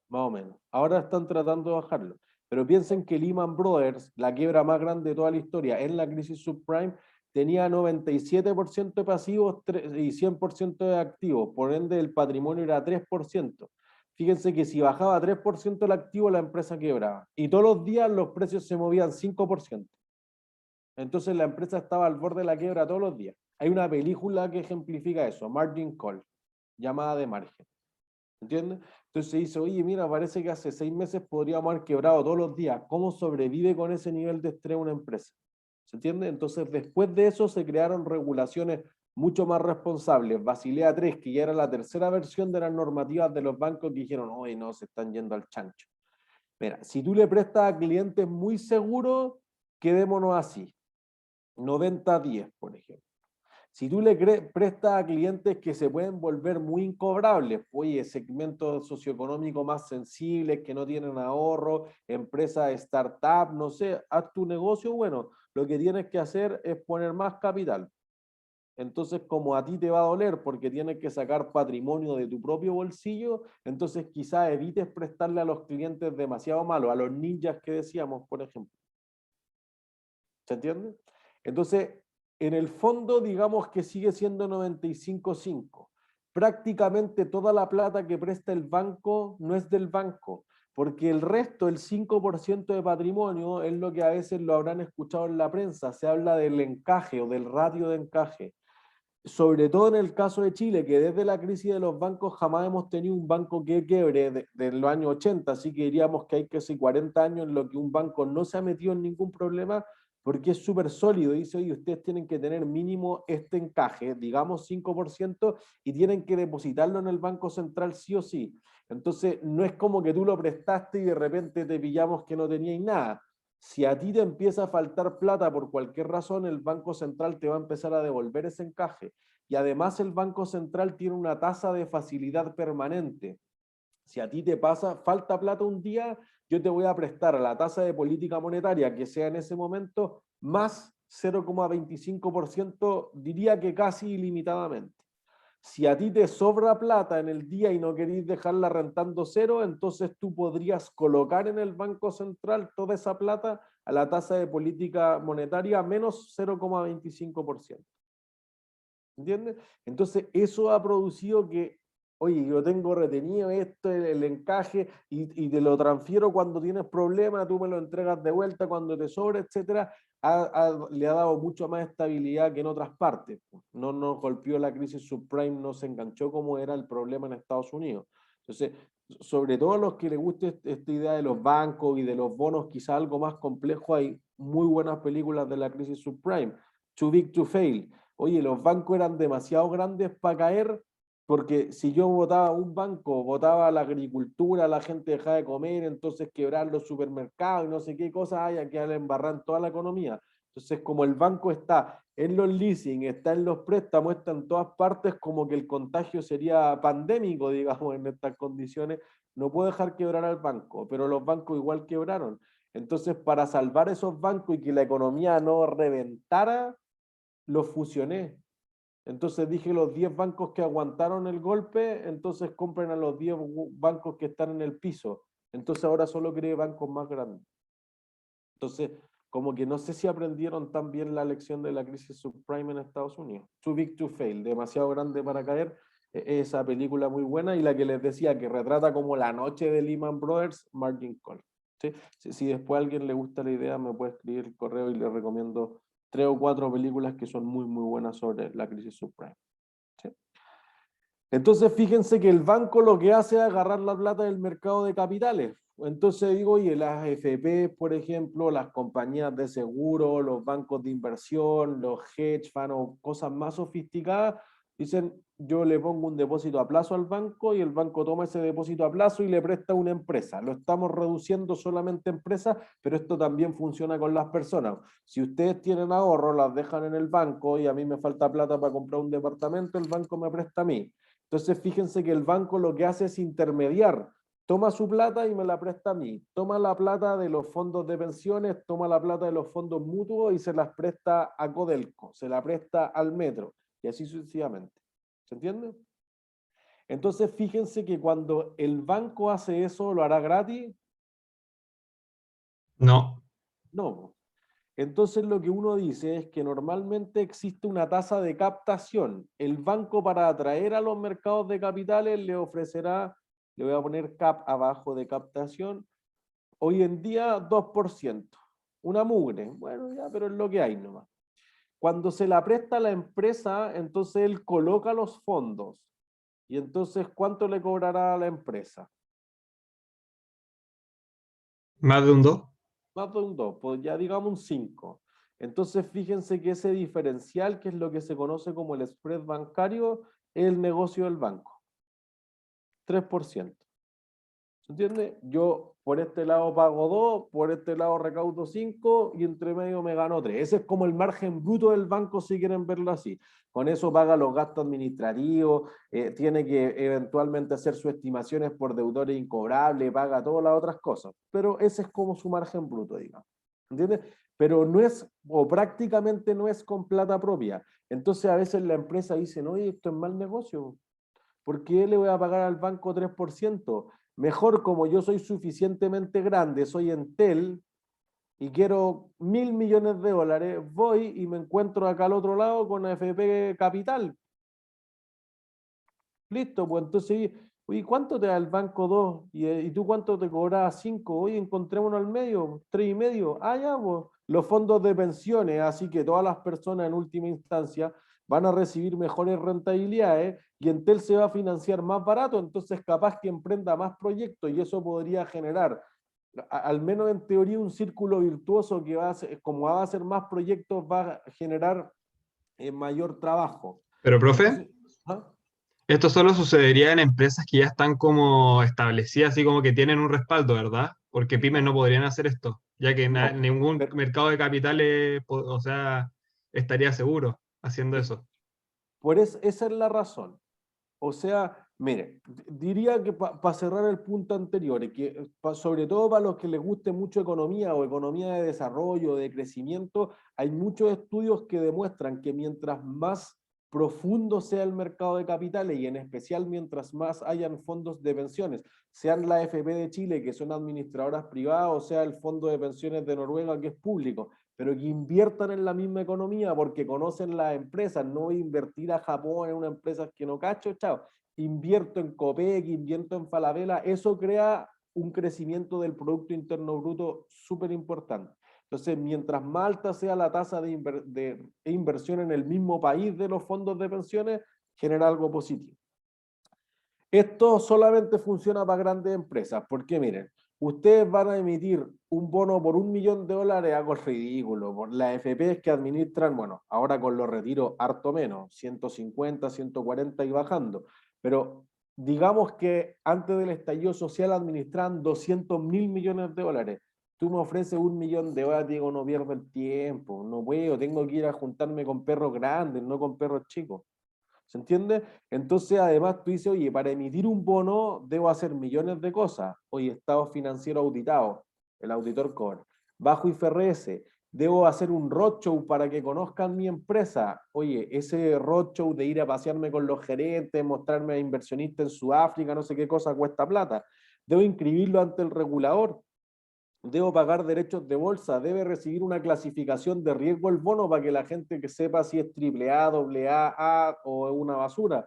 más o menos. Ahora están tratando de bajarlo. Pero piensen que Lehman Brothers, la quiebra más grande de toda la historia, en la crisis subprime, tenía 97% de pasivos y 100% de activos. Por ende, el patrimonio era 3%. Fíjense que si bajaba 3% el activo, la empresa quebraba. Y todos los días los precios se movían 5%. Entonces la empresa estaba al borde de la quiebra todos los días. Hay una película que ejemplifica eso, Margin Call, llamada de margen. ¿Entiendes? Entonces se dice, oye, mira, parece que hace 6 meses podríamos haber quebrado todos los días. ¿Cómo sobrevive con ese nivel de estrés una empresa? ¿Se entiende? Entonces después de eso se crearon regulaciones mucho más responsables. Basilea III, que ya era la tercera versión de las normativas de los bancos, que dijeron, oye, no, se están yendo al chancho. Mira, si tú le prestas a clientes muy seguros, quedémonos así. 90-10, por ejemplo. Si tú le prestas a clientes que se pueden volver muy incobrables, oye, segmentos socioeconómicos más sensibles, que no tienen ahorro, empresas startup, no sé, haz tu negocio, bueno, lo que tienes que hacer es poner más capital. Entonces, como a ti te va a doler porque tienes que sacar patrimonio de tu propio bolsillo, entonces quizás evites prestarle a los clientes demasiado malos, a los ninjas que decíamos, por ejemplo. ¿Se entiende? Entonces, en el fondo, digamos que sigue siendo 95-5. Prácticamente toda la plata que presta el banco no es del banco, porque el resto, el 5% de patrimonio, es lo que a veces lo habrán escuchado en la prensa, se habla del encaje o del ratio de encaje. Sobre todo en el caso de Chile, que desde la crisis de los bancos jamás hemos tenido un banco que quiebre de los años 80, así que diríamos que hay casi 40 años en lo que un banco no se ha metido en ningún problema, porque es súper sólido. Dice, oye, ustedes tienen que tener mínimo este encaje, digamos 5%, y tienen que depositarlo en el Banco Central sí o sí. Entonces, no es como que tú lo prestaste y de repente te pillamos que no teníais nada. Si a ti te empieza a faltar plata por cualquier razón, el Banco Central te va a empezar a devolver ese encaje. Y además el Banco Central tiene una tasa de facilidad permanente. Si a ti te pasa, falta plata un día, yo te voy a prestar a la tasa de política monetaria que sea en ese momento más 0,25%, diría que casi ilimitadamente. Si a ti te sobra plata en el día y no querís dejarla rentando cero, entonces tú podrías colocar en el Banco Central toda esa plata a la tasa de política monetaria menos 0,25%. ¿Entiendes? Entonces eso ha producido que, oye, yo tengo retenido esto, el encaje, y te lo transfiero cuando tienes problemas, tú me lo entregas de vuelta cuando te sobra, etcétera. Le ha dado mucho más estabilidad que en otras partes. No nos golpeó la crisis subprime, no se enganchó como era el problema en Estados Unidos. Entonces, sobre todo a los que les guste esta idea de los bancos y de los bonos, quizá algo más complejo, hay muy buenas películas de la crisis subprime. Too Big to Fail. Oye, los bancos eran demasiado grandes para caer, porque si yo votaba un banco, votaba la agricultura, la gente dejaba de comer, entonces quebrar los supermercados y no sé qué cosas hay, a quedar embarrando toda la economía. Entonces, como el banco está en los leasing, está en los préstamos, está en todas partes, como que el contagio sería pandémico, digamos, en estas condiciones, no puedo dejar quebrar al banco, pero los bancos igual quebraron. Entonces, para salvar esos bancos y que la economía no reventara, los fusioné. Entonces dije, los 10 bancos que aguantaron el golpe, entonces compren a los 10 bancos que están en el piso. Entonces ahora solo creé bancos más grandes. Entonces, como que no sé si aprendieron tan bien la lección de la crisis subprime en Estados Unidos. Too Big to Fail, demasiado grande para caer. Esa película muy buena, y la que les decía que retrata como la noche de Lehman Brothers, Margin Call. ¿Sí? Si después a alguien le gusta la idea, me puede escribir el correo y le recomiendo 3 o 4 películas que son muy, muy buenas sobre la crisis subprime. ¿Sí? Entonces, fíjense que el banco lo que hace es agarrar la plata del mercado de capitales. Entonces digo, oye, las AFP, por ejemplo, las compañías de seguro, los bancos de inversión, los hedge funds o cosas más sofisticadas, dicen, yo le pongo un depósito a plazo al banco y el banco toma ese depósito a plazo y le presta a una empresa. Lo estamos reduciendo solamente a empresas, pero esto también funciona con las personas. Si ustedes tienen ahorro, las dejan en el banco y a mí me falta plata para comprar un departamento, el banco me presta a mí. Entonces fíjense que el banco lo que hace es intermediar toma su plata y me la presta a mí, toma la plata de los fondos de pensiones, toma la plata de los fondos mutuos y se las presta a Codelco, se la presta al Metro, y así sucesivamente. ¿Se entiende? Entonces, fíjense que cuando el banco hace eso, ¿lo hará gratis? No. No. Entonces, lo que uno dice es que normalmente existe una tasa de captación. El banco, para atraer a los mercados de capitales, le ofrecerá, le voy a poner cap abajo de captación, hoy en día 2%. Una mugre. Bueno, ya, pero es lo que hay nomás. Cuando se la presta a la empresa, entonces él coloca los fondos. Y entonces, ¿cuánto le cobrará a la empresa? Más de un 2. Más de un 2, pues ya digamos un 5. Entonces, fíjense que ese diferencial, que es lo que se conoce como el spread bancario, es el negocio del banco. 3%. ¿Se entiende? Yo por este lado pago 2, por este lado recaudo 5 y entre medio me gano 3. Ese es como el margen bruto del banco, si quieren verlo así. Con eso paga los gastos administrativos, tiene que eventualmente hacer sus estimaciones por deudores incobrables, paga todas las otras cosas. Pero ese es como su margen bruto, digamos. ¿Entiendes? Pero no es, o prácticamente no es con plata propia. Entonces a veces la empresa dice, no, esto es mal negocio. ¿Por qué le voy a pagar al banco 3%? Mejor, como yo soy suficientemente grande, soy Entel y quiero $1.000 millones, voy y me encuentro acá al otro lado con AFP Capital. Listo, pues entonces, oye, ¿cuánto te da el banco 2? ¿Y tú cuánto te cobras 5? Oye, encontrémonos al medio, 3,5. Ah, ya, pues, los fondos de pensiones, así que todas las personas en última instancia van a recibir mejores rentabilidades y Entel se va a financiar más barato, entonces capaz que emprenda más proyectos y eso podría generar, al menos en teoría, un círculo virtuoso que va a ser, como va a hacer más proyectos, va a generar mayor trabajo. Pero, profe, Entonces, ¿ah? esto solo sucedería en empresas que ya están como establecidas, así como que tienen un respaldo, ¿verdad? Porque pymes no podrían hacer esto, ya que No, ningún pero- mercado de capitales, o sea, estaría seguro haciendo eso. esa es la razón. O sea, mire, diría que para cerrar el punto anterior, que sobre todo para los que les guste mucho economía o economía de desarrollo, de crecimiento, hay muchos estudios que demuestran que mientras más profundo sea el mercado de capitales y en especial mientras más hayan fondos de pensiones, sean la AFP de Chile, que son administradoras privadas, o sea el Fondo de Pensiones de Noruega, que es público, pero que inviertan en la misma economía porque conocen las empresas, no invertir a Japón en una empresa que no cacho, chao, invierto en Copec, invierto en Falabella, eso crea un crecimiento del Producto Interno Bruto súper importante. Entonces, mientras más alta sea la tasa de inversión en el mismo país de los fondos de pensiones, genera algo positivo. Esto solamente funciona para grandes empresas, porque miren, ustedes van a emitir un bono por $1 millón, algo ridículo, por las AFPs que administran, bueno, ahora con los retiros harto menos, 150, 140 y bajando, pero digamos que antes del estallido social administran $200.000 millones. Tú me ofreces $1 millón, digo, no pierdo el tiempo, no puedo, tengo que ir a juntarme con perros grandes, no con perros chicos. ¿Se entiende? Entonces, además, tú dices, oye, para emitir un bono debo hacer millones de cosas. Oye, estado financiero auditado, el auditor cobra. Bajo IFRS, debo hacer un roadshow para que conozcan mi empresa. Oye, ese roadshow de ir a pasearme con los gerentes, mostrarme a inversionistas en Sudáfrica, no sé qué cosa, cuesta plata. Debo inscribirlo ante el regulador. Debo pagar derechos de bolsa, debe recibir una clasificación de riesgo el bono para que la gente que sepa si es AAA, AA o es una basura.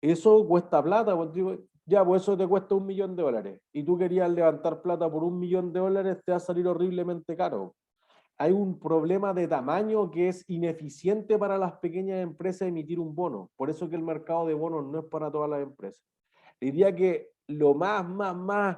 Eso cuesta plata, pues digo, ya, pues eso te cuesta $1 millón. Y tú querías levantar plata por $1 millón, te va a salir horriblemente caro. Hay un problema de tamaño que es ineficiente para las pequeñas empresas emitir un bono. Por eso que el mercado de bonos no es para todas las empresas. Diría que lo más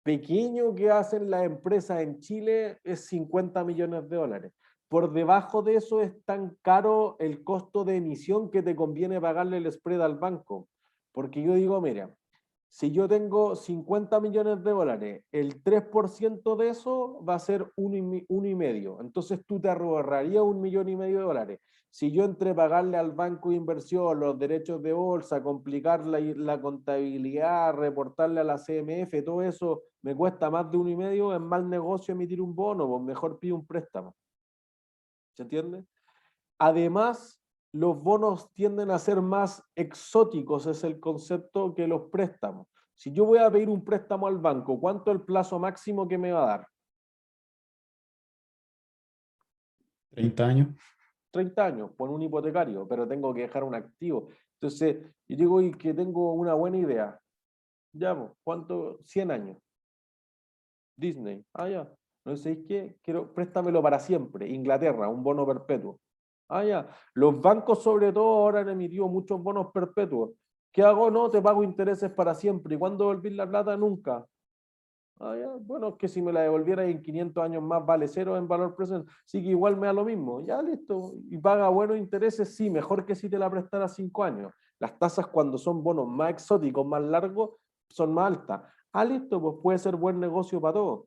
pequeño que hacen las empresas en Chile es $50 millones. Por debajo de eso es tan caro el costo de emisión que te conviene pagarle el spread al banco. Porque yo digo, mira, si yo tengo $50 millones, el 3% de eso va a ser 1,5. Entonces tú te ahorrarías $1,5 millones. si yo entre pagarle al banco de inversión los derechos de bolsa, complicar la contabilidad, reportarle a la CMF, todo eso me cuesta más de 1,5, es mal negocio emitir un bono, pues mejor pido un préstamo. ¿Se entiende? Además, los bonos tienden a ser más exóticos, es el concepto, que los préstamos. Si yo voy a pedir un préstamo al banco, ¿cuánto es el plazo máximo que me va a dar? 30 años. 30 años, por un hipotecario, pero tengo que dejar un activo. Entonces, yo digo, y que tengo una buena idea. Ya, pues, ¿cuánto? 100 años. Disney. Ah, ya. No sé qué, préstamelo para siempre. Inglaterra, un bono perpetuo. Ah, ya. Los bancos, sobre todo, ahora han emitido muchos bonos perpetuos. ¿Qué hago? No, te pago intereses para siempre. ¿Y cuándo devolví la plata? Nunca. Ah, ya. Bueno, es que si me la devolviera en 500 años más vale cero en valor presente. Sí que igual me da lo mismo. Ya, listo. ¿Y paga buenos intereses? Sí, mejor que si te la prestara 5 años. Las tasas cuando son bonos más exóticos, más largos, son más altas. Ah, listo, pues puede ser buen negocio para todos.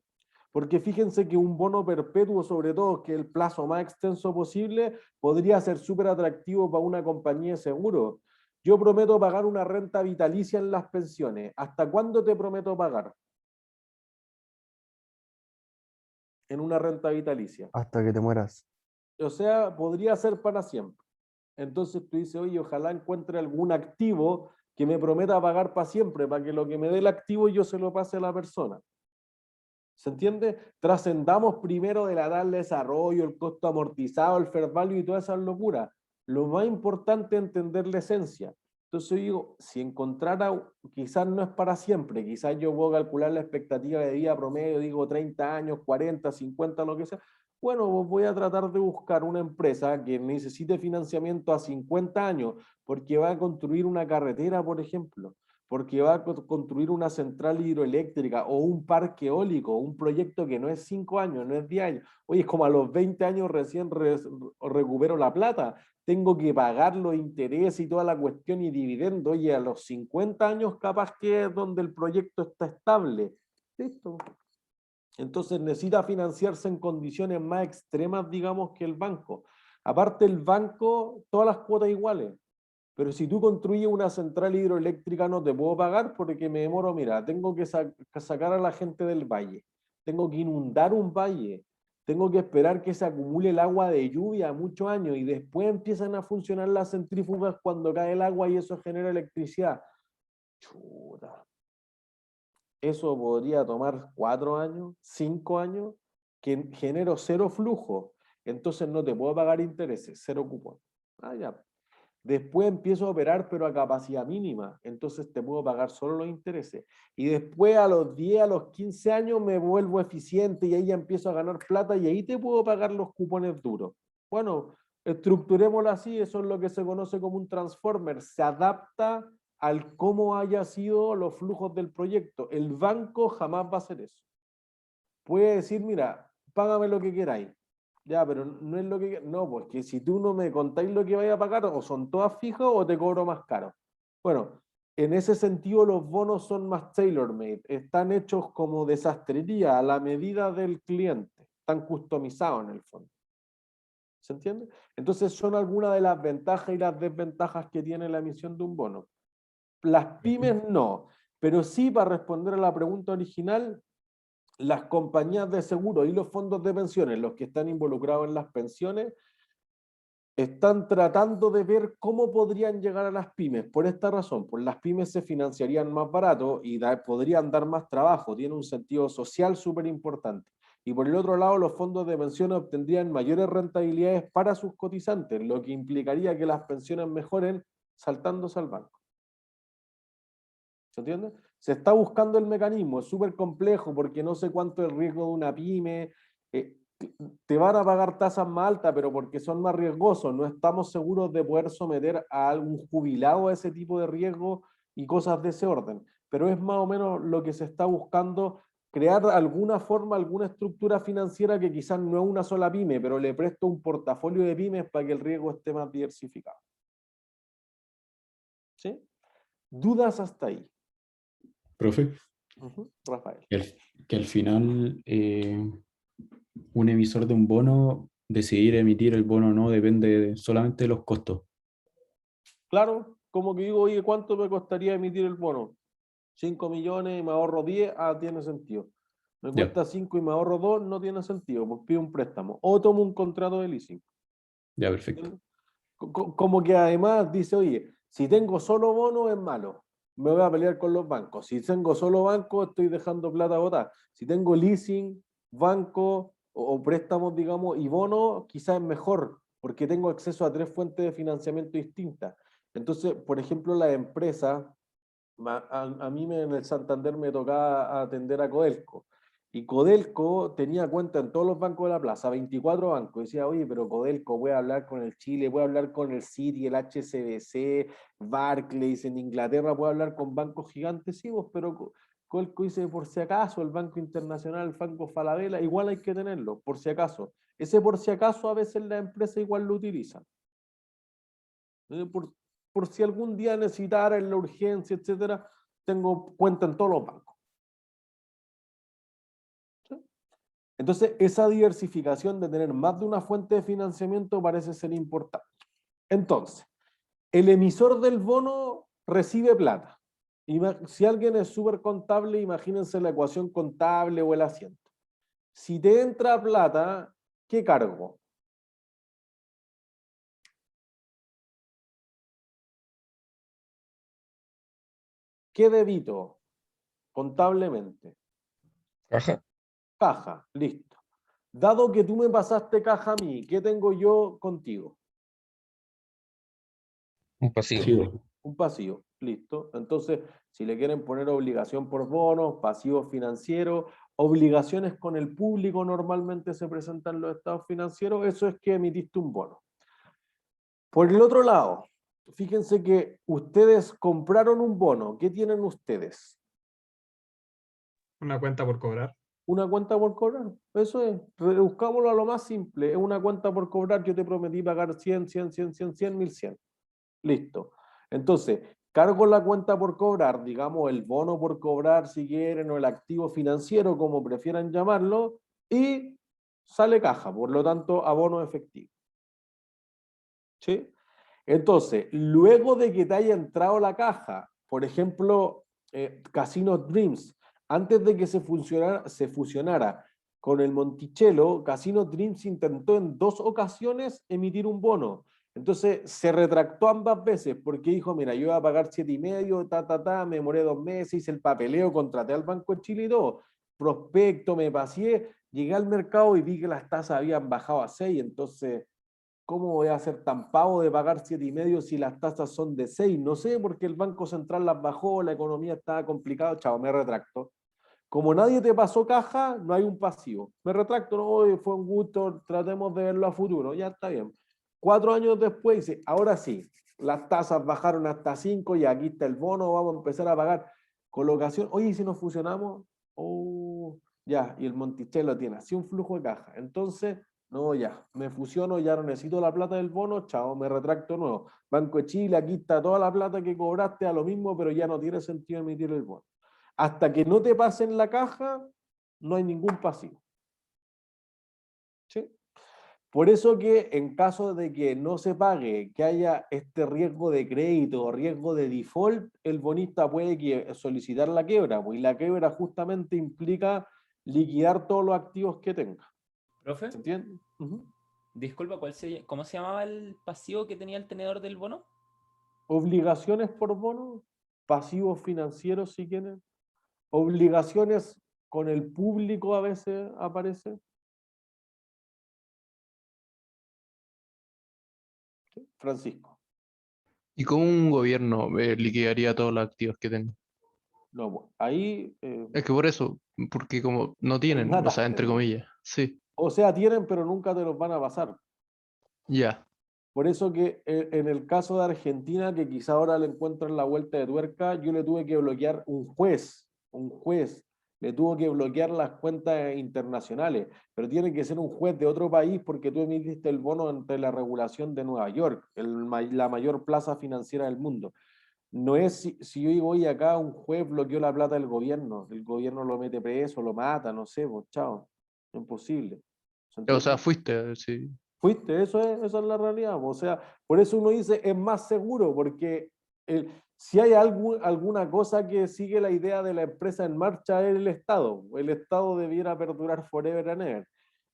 Porque fíjense que un bono perpetuo, sobre todo, que el plazo más extenso posible, podría ser súper atractivo para una compañía de seguro. Yo prometo pagar una renta vitalicia en las pensiones. ¿Hasta cuándo te prometo pagar? En una renta vitalicia. Hasta que te mueras. O sea, podría ser para siempre. Entonces tú dices, oye, ojalá encuentre algún activo que me prometa pagar para siempre, para que lo que me dé el activo yo se lo pase a la persona. ¿Se entiende? Trascendamos primero de la edad del desarrollo, el costo amortizado, el fair value y todas esas locuras. Lo más importante es entender la esencia. Entonces yo digo, si encontrara, quizás no es para siempre, quizás yo puedo calcular la expectativa de vida promedio, digo 30 años, 40, 50, lo que sea. Bueno, pues voy a tratar de buscar una empresa que necesite financiamiento a 50 años, porque va a construir una carretera, por ejemplo, porque va a construir una central hidroeléctrica o un parque eólico, un proyecto que no es 5 años, no es 10 años. Oye, es como a los 20 años recién recupero la plata, tengo que pagar los intereses y toda la cuestión y dividendo. Oye, a los 50 años capaz que es donde el proyecto está estable. ¿Listo? Entonces necesita financiarse en condiciones más extremas, digamos, que el banco. Aparte el banco, todas las cuotas iguales. Pero si tú construyes una central hidroeléctrica no te puedo pagar porque me demoro, mira, tengo que sacar a la gente del valle, tengo que inundar un valle, tengo que esperar que se acumule el agua de lluvia muchos años y después empiezan a funcionar las centrífugas cuando cae el agua y eso genera electricidad. Chuta. Eso podría tomar 4 años, 5 años, que genero cero flujo. Entonces no te puedo pagar intereses, cero cupón. Ah, ya. Después empiezo a operar, pero a capacidad mínima. Entonces te puedo pagar solo los intereses. Y después a los 10, a los 15 años me vuelvo eficiente y ahí ya empiezo a ganar plata y ahí te puedo pagar los cupones duros. Bueno, estructurémoslo así, eso es lo que se conoce como un transformer. Se adapta al cómo haya sido los flujos del proyecto. El banco jamás va a hacer eso. Puede decir, mira, págame lo que queráis. Ya, pero no es lo que... No, porque si tú no me contáis lo que vaya a pagar, o son todas fijas o te cobro más caro. Bueno, en ese sentido los bonos son más tailor-made. Están hechos como de sastrería, a la medida del cliente. Están customizados en el fondo. ¿Se entiende? Entonces son algunas de las ventajas y las desventajas que tiene la emisión de un bono. Las pymes no, pero sí, para responder a la pregunta original, las compañías de seguro y los fondos de pensiones, los que están involucrados en las pensiones, están tratando de ver cómo podrían llegar a las pymes. Por esta razón, pues las pymes se financiarían más barato y podrían dar más trabajo, tiene un sentido social súper importante. Y por el otro lado, los fondos de pensiones obtendrían mayores rentabilidades para sus cotizantes, lo que implicaría que las pensiones mejoren saltándose al banco. ¿Se entiende? Se está buscando el mecanismo, es súper complejo porque no sé cuánto es el riesgo de una pyme, te van a pagar tasas más altas, pero porque son más riesgosos, no estamos seguros de poder someter a algún jubilado a ese tipo de riesgo y cosas de ese orden. Pero es más o menos lo que se está buscando, crear alguna forma, alguna estructura financiera que quizás no es una sola pyme, pero le presto un portafolio de pymes para que el riesgo esté más diversificado. ¿Sí? ¿Dudas hasta ahí? Profe, Rafael. que al final un emisor de un bono decidir emitir el bono o no depende solamente de los costos. Claro, como que digo, oye, ¿cuánto me costaría emitir el bono? 5 millones y me ahorro 10, tiene sentido. Me Ya. cuesta 5 y me ahorro 2, no tiene sentido, pues pido un préstamo. O tomo un contrato de leasing. Ya, perfecto. Como que además dice, oye, si tengo solo bono es malo, me voy a pelear con los bancos. Si tengo solo banco, estoy dejando plata botada. Si tengo leasing, banco o préstamos, digamos, y bono, quizás es mejor, porque tengo acceso a 3 fuentes de financiamiento distintas. Entonces, por ejemplo, la empresa, a mí en el Santander me tocaba atender a Codelco. Y Codelco tenía cuenta en todos los bancos de la plaza, 24 bancos. Y decía, oye, pero Codelco, voy a hablar con el Chile, voy a hablar con el Citi, el HSBC, Barclays, en Inglaterra, puedo hablar con bancos gigantes, sí, pero Codelco dice, por si acaso, el Banco Internacional, el Banco Falabella, igual hay que tenerlo, por si acaso. Ese por si acaso a veces la empresa igual lo utiliza. Por si algún día necesitara en la urgencia, etcétera, tengo cuenta en todos los bancos. ¿Sí? Entonces, esa diversificación de tener más de una fuente de financiamiento parece ser importante. Entonces, el emisor del bono recibe plata. Si alguien es súper contable, imagínense la ecuación contable o el asiento. Si te entra plata, ¿qué cargo? ¿Qué debito contablemente? Caja. Caja, listo. Dado que tú me pasaste caja a mí, ¿qué tengo yo contigo? Un pasivo. Sí, Un pasivo, listo. Entonces, si le quieren poner obligación por bonos, pasivos financieros, obligaciones con el público normalmente se presentan los estados financieros, eso es que emitiste un bono. Por el otro lado, fíjense que ustedes compraron un bono. ¿Qué tienen ustedes? Una cuenta por cobrar. Una cuenta por cobrar. Eso es. Reduzcámoslo a lo más simple. Es una cuenta por cobrar. Yo te prometí pagar 100, 100, 100, 100, 100, 1100. Listo. Entonces, cargo la cuenta por cobrar, digamos el bono por cobrar si quieren, o el activo financiero, como prefieran llamarlo, y sale caja, por lo tanto, abono efectivo. ¿Sí? Entonces, luego de que te haya entrado la caja, por ejemplo, Casino Dreams, antes de que se fusionara con el Monticello, Casino Dreams intentó en 2 ocasiones emitir un bono. Entonces se retractó ambas veces porque dijo, mira, yo iba a pagar 7,5, me demoré 2 meses, hice el papeleo, contraté al Banco de Chile y todo. Prospecto, me pasé, llegué al mercado y vi que las tasas habían bajado a 6, entonces ¿cómo voy a ser tan pavo de pagar 7,5 si las tasas son de 6? No sé, porque el Banco Central las bajó, la economía estaba complicada, chao, me retracto. Como nadie te pasó caja, no hay un pasivo. Me retracto, no, hoy fue un gusto, tratemos de verlo a futuro, ya está bien. 4 años después dice, ahora sí, las tasas bajaron hasta 5 y aquí está el bono, vamos a empezar a pagar. Colocación, oye, ¿y si nos fusionamos? Oh, ya, y el Monticello tiene así un flujo de caja. Entonces, no, ya, me fusiono, ya no necesito la plata del bono, chao, me retracto nuevo. Banco de Chile, aquí está toda la plata que cobraste a lo mismo, pero ya no tiene sentido emitir el bono. Hasta que no te pasen la caja, no hay ningún pasivo. ¿Sí? Por eso que en caso de que no se pague, que haya este riesgo de crédito o riesgo de default, el bonista puede solicitar la quiebra, pues, y la quiebra justamente implica liquidar todos los activos que tenga. ¿Profe? ¿Se entiende? Disculpa, ¿cómo se llamaba el pasivo que tenía el tenedor del bono? Obligaciones por bono, pasivos financieros si quieren, obligaciones con el público a veces aparece. ¿Sí? Francisco. ¿Y cómo un gobierno liquidaría todos los activos que tenga? No, bueno, ahí Es que por eso, porque como no tienen, o sea, entre comillas, sí, o sea, tienen, pero nunca te los van a pasar. ya. Por eso que en el caso de Argentina, que quizá ahora le encuentran la vuelta de tuerca, yo le tuve que bloquear un juez, le tuvo que bloquear las cuentas internacionales, pero tiene que ser un juez de otro país porque tú emitiste el bono ante la regulación de Nueva York, la mayor plaza financiera del mundo. No es si yo digo, oye, acá un juez bloqueó la plata del gobierno, el gobierno lo mete preso, lo mata, no sé, pues chao, imposible. ¿Se O sea, entiende? fuiste, sí. Fuiste, esa es la realidad. O sea, por eso uno dice es más seguro, porque si hay alguna cosa que sigue la idea de la empresa en marcha es el Estado. El Estado debiera perdurar forever and ever.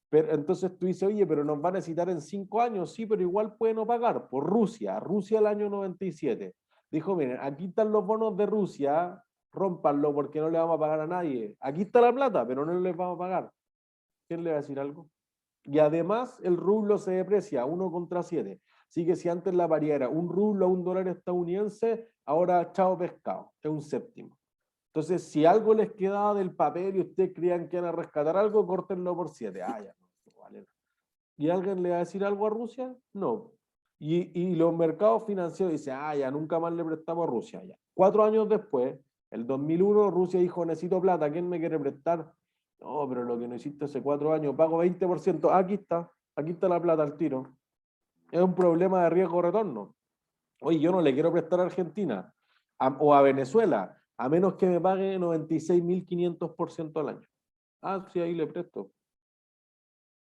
Pero, entonces tú dices, oye, pero nos va a necesitar en 5 años, sí, pero igual puede no pagar. Por Rusia el año 97. Dijo, miren, aquí están los bonos de Rusia, rómpanlo porque no le vamos a pagar a nadie. Aquí está la plata, pero no les vamos a pagar. ¿Quién le va a decir algo? Y además el rublo se deprecia 1 contra 7. Así que si antes la paridad era un rublo a $1 estadounidense, ahora chao pescado, es un séptimo. Entonces, si algo les quedaba del papel y ustedes creían que iban a rescatar algo, córtenlo por 7. Ah, ya, no vale. ¿Y alguien le va a decir algo a Rusia? No. Y los mercados financieros dicen, ah, ya, nunca más le prestamos a Rusia. Ya. 4 años después, el 2001, Rusia dijo, necesito plata, ¿quién me quiere prestar? No, pero lo que no hiciste hace 4 años, pago 20%. Aquí está la plata al tiro. Es un problema de riesgo-retorno. Oye, yo no le quiero prestar a Argentina o a Venezuela, a menos que me pague 96.500% al año. Ah, sí, ahí le presto.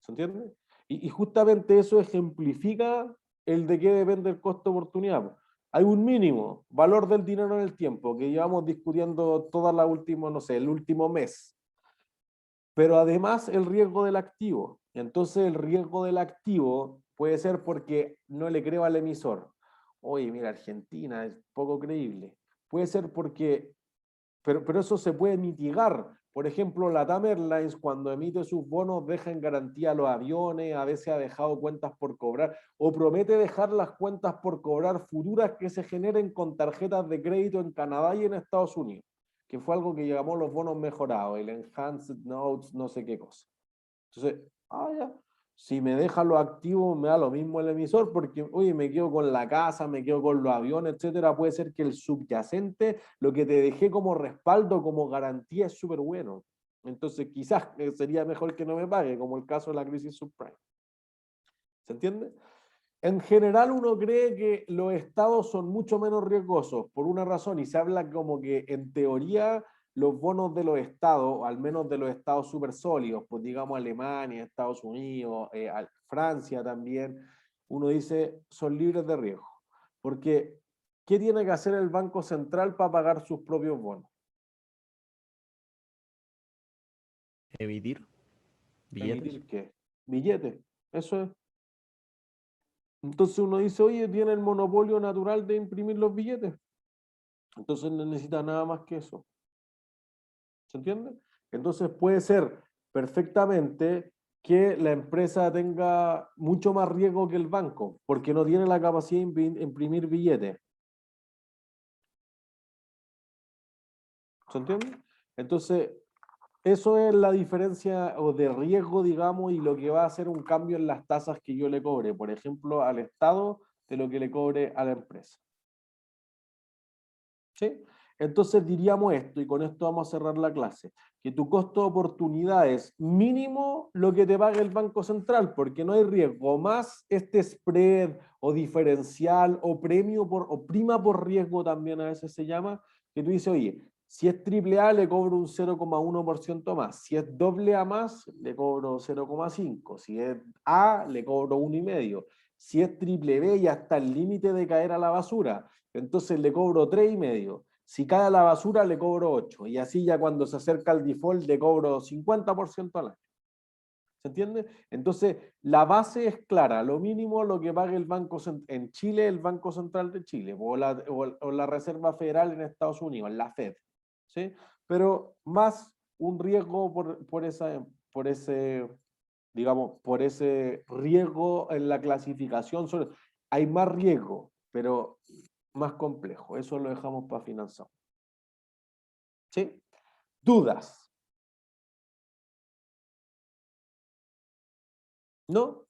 ¿Se entiende? Y justamente eso ejemplifica el de qué depende el costo de oportunidad. Hay un mínimo, valor del dinero en el tiempo, que llevamos discutiendo toda la última, no sé, el último mes. Pero además el riesgo del activo. Entonces el riesgo del activo puede ser porque no le creo al emisor. Oye, mira, Argentina es poco creíble. Puede ser porque, pero eso se puede mitigar. Por ejemplo, LATAM Airlines cuando emite sus bonos deja en garantía los aviones, a veces ha dejado cuentas por cobrar, o promete dejar las cuentas por cobrar futuras que se generen con tarjetas de crédito en Canadá y en Estados Unidos, que fue algo que llamó los bonos mejorados, el Enhanced Notes, no sé qué cosa. Entonces, ya, si me deja los activos, me da lo mismo el emisor, porque, oye, me quedo con la casa, me quedo con los aviones, etcétera. Puede ser que el subyacente, lo que te dejé como respaldo, como garantía, es súper bueno. Entonces, quizás sería mejor que no me pague, como el caso de la crisis subprime. ¿Se entiende? En general, uno cree que los estados son mucho menos riesgosos por una razón, y se habla como que, en teoría, los bonos de los estados, al menos de los estados súper sólidos, pues digamos Alemania, Estados Unidos, Francia también, uno dice, son libres de riesgo. Porque, ¿qué tiene que hacer el Banco Central para pagar sus propios bonos? Emitir billetes. ¿Emitir qué? Billetes, eso es. Entonces uno dice, oye, tiene el monopolio natural de imprimir los billetes. Entonces no necesita nada más que eso. ¿Se entiende? Entonces puede ser perfectamente que la empresa tenga mucho más riesgo que el banco, porque no tiene la capacidad de imprimir billetes. ¿Se entiende? Entonces, eso es la diferencia o de riesgo, digamos, y lo que va a hacer un cambio en las tasas que yo le cobre, por ejemplo, al Estado, de lo que le cobre a la empresa. ¿Sí? Entonces diríamos esto, y con esto vamos a cerrar la clase, que tu costo de oportunidad es mínimo lo que te paga el Banco Central, porque no hay riesgo, más este spread o diferencial o premio o prima por riesgo también a veces se llama, que tú dices, oye, si es AAA le cobro un 0,1% más, si es AA más le cobro 0,5, si es A le cobro 1,5, si es BBB y hasta el límite de caer a la basura, entonces le cobro 3,5. Si cae a la basura, le cobro 8. Y así ya cuando se acerca al default, le cobro 50% al año. ¿Se entiende? Entonces, la base es clara. Lo mínimo lo que paga el Banco en Chile, el Banco Central de Chile, o la Reserva Federal en Estados Unidos, la Fed. ¿Sí? Pero más un riesgo por ese riesgo en la clasificación. Hay más riesgo, pero más complejo. Eso lo dejamos para financiar. ¿Sí? ¿Dudas? ¿No?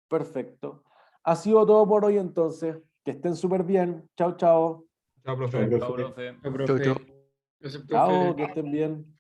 Perfecto. Ha sido todo por hoy entonces. Que estén súper bien. Chao, chao. Chao, profe. Chao, Chao, profe. profe. Chau, chau. Chao, que estén bien.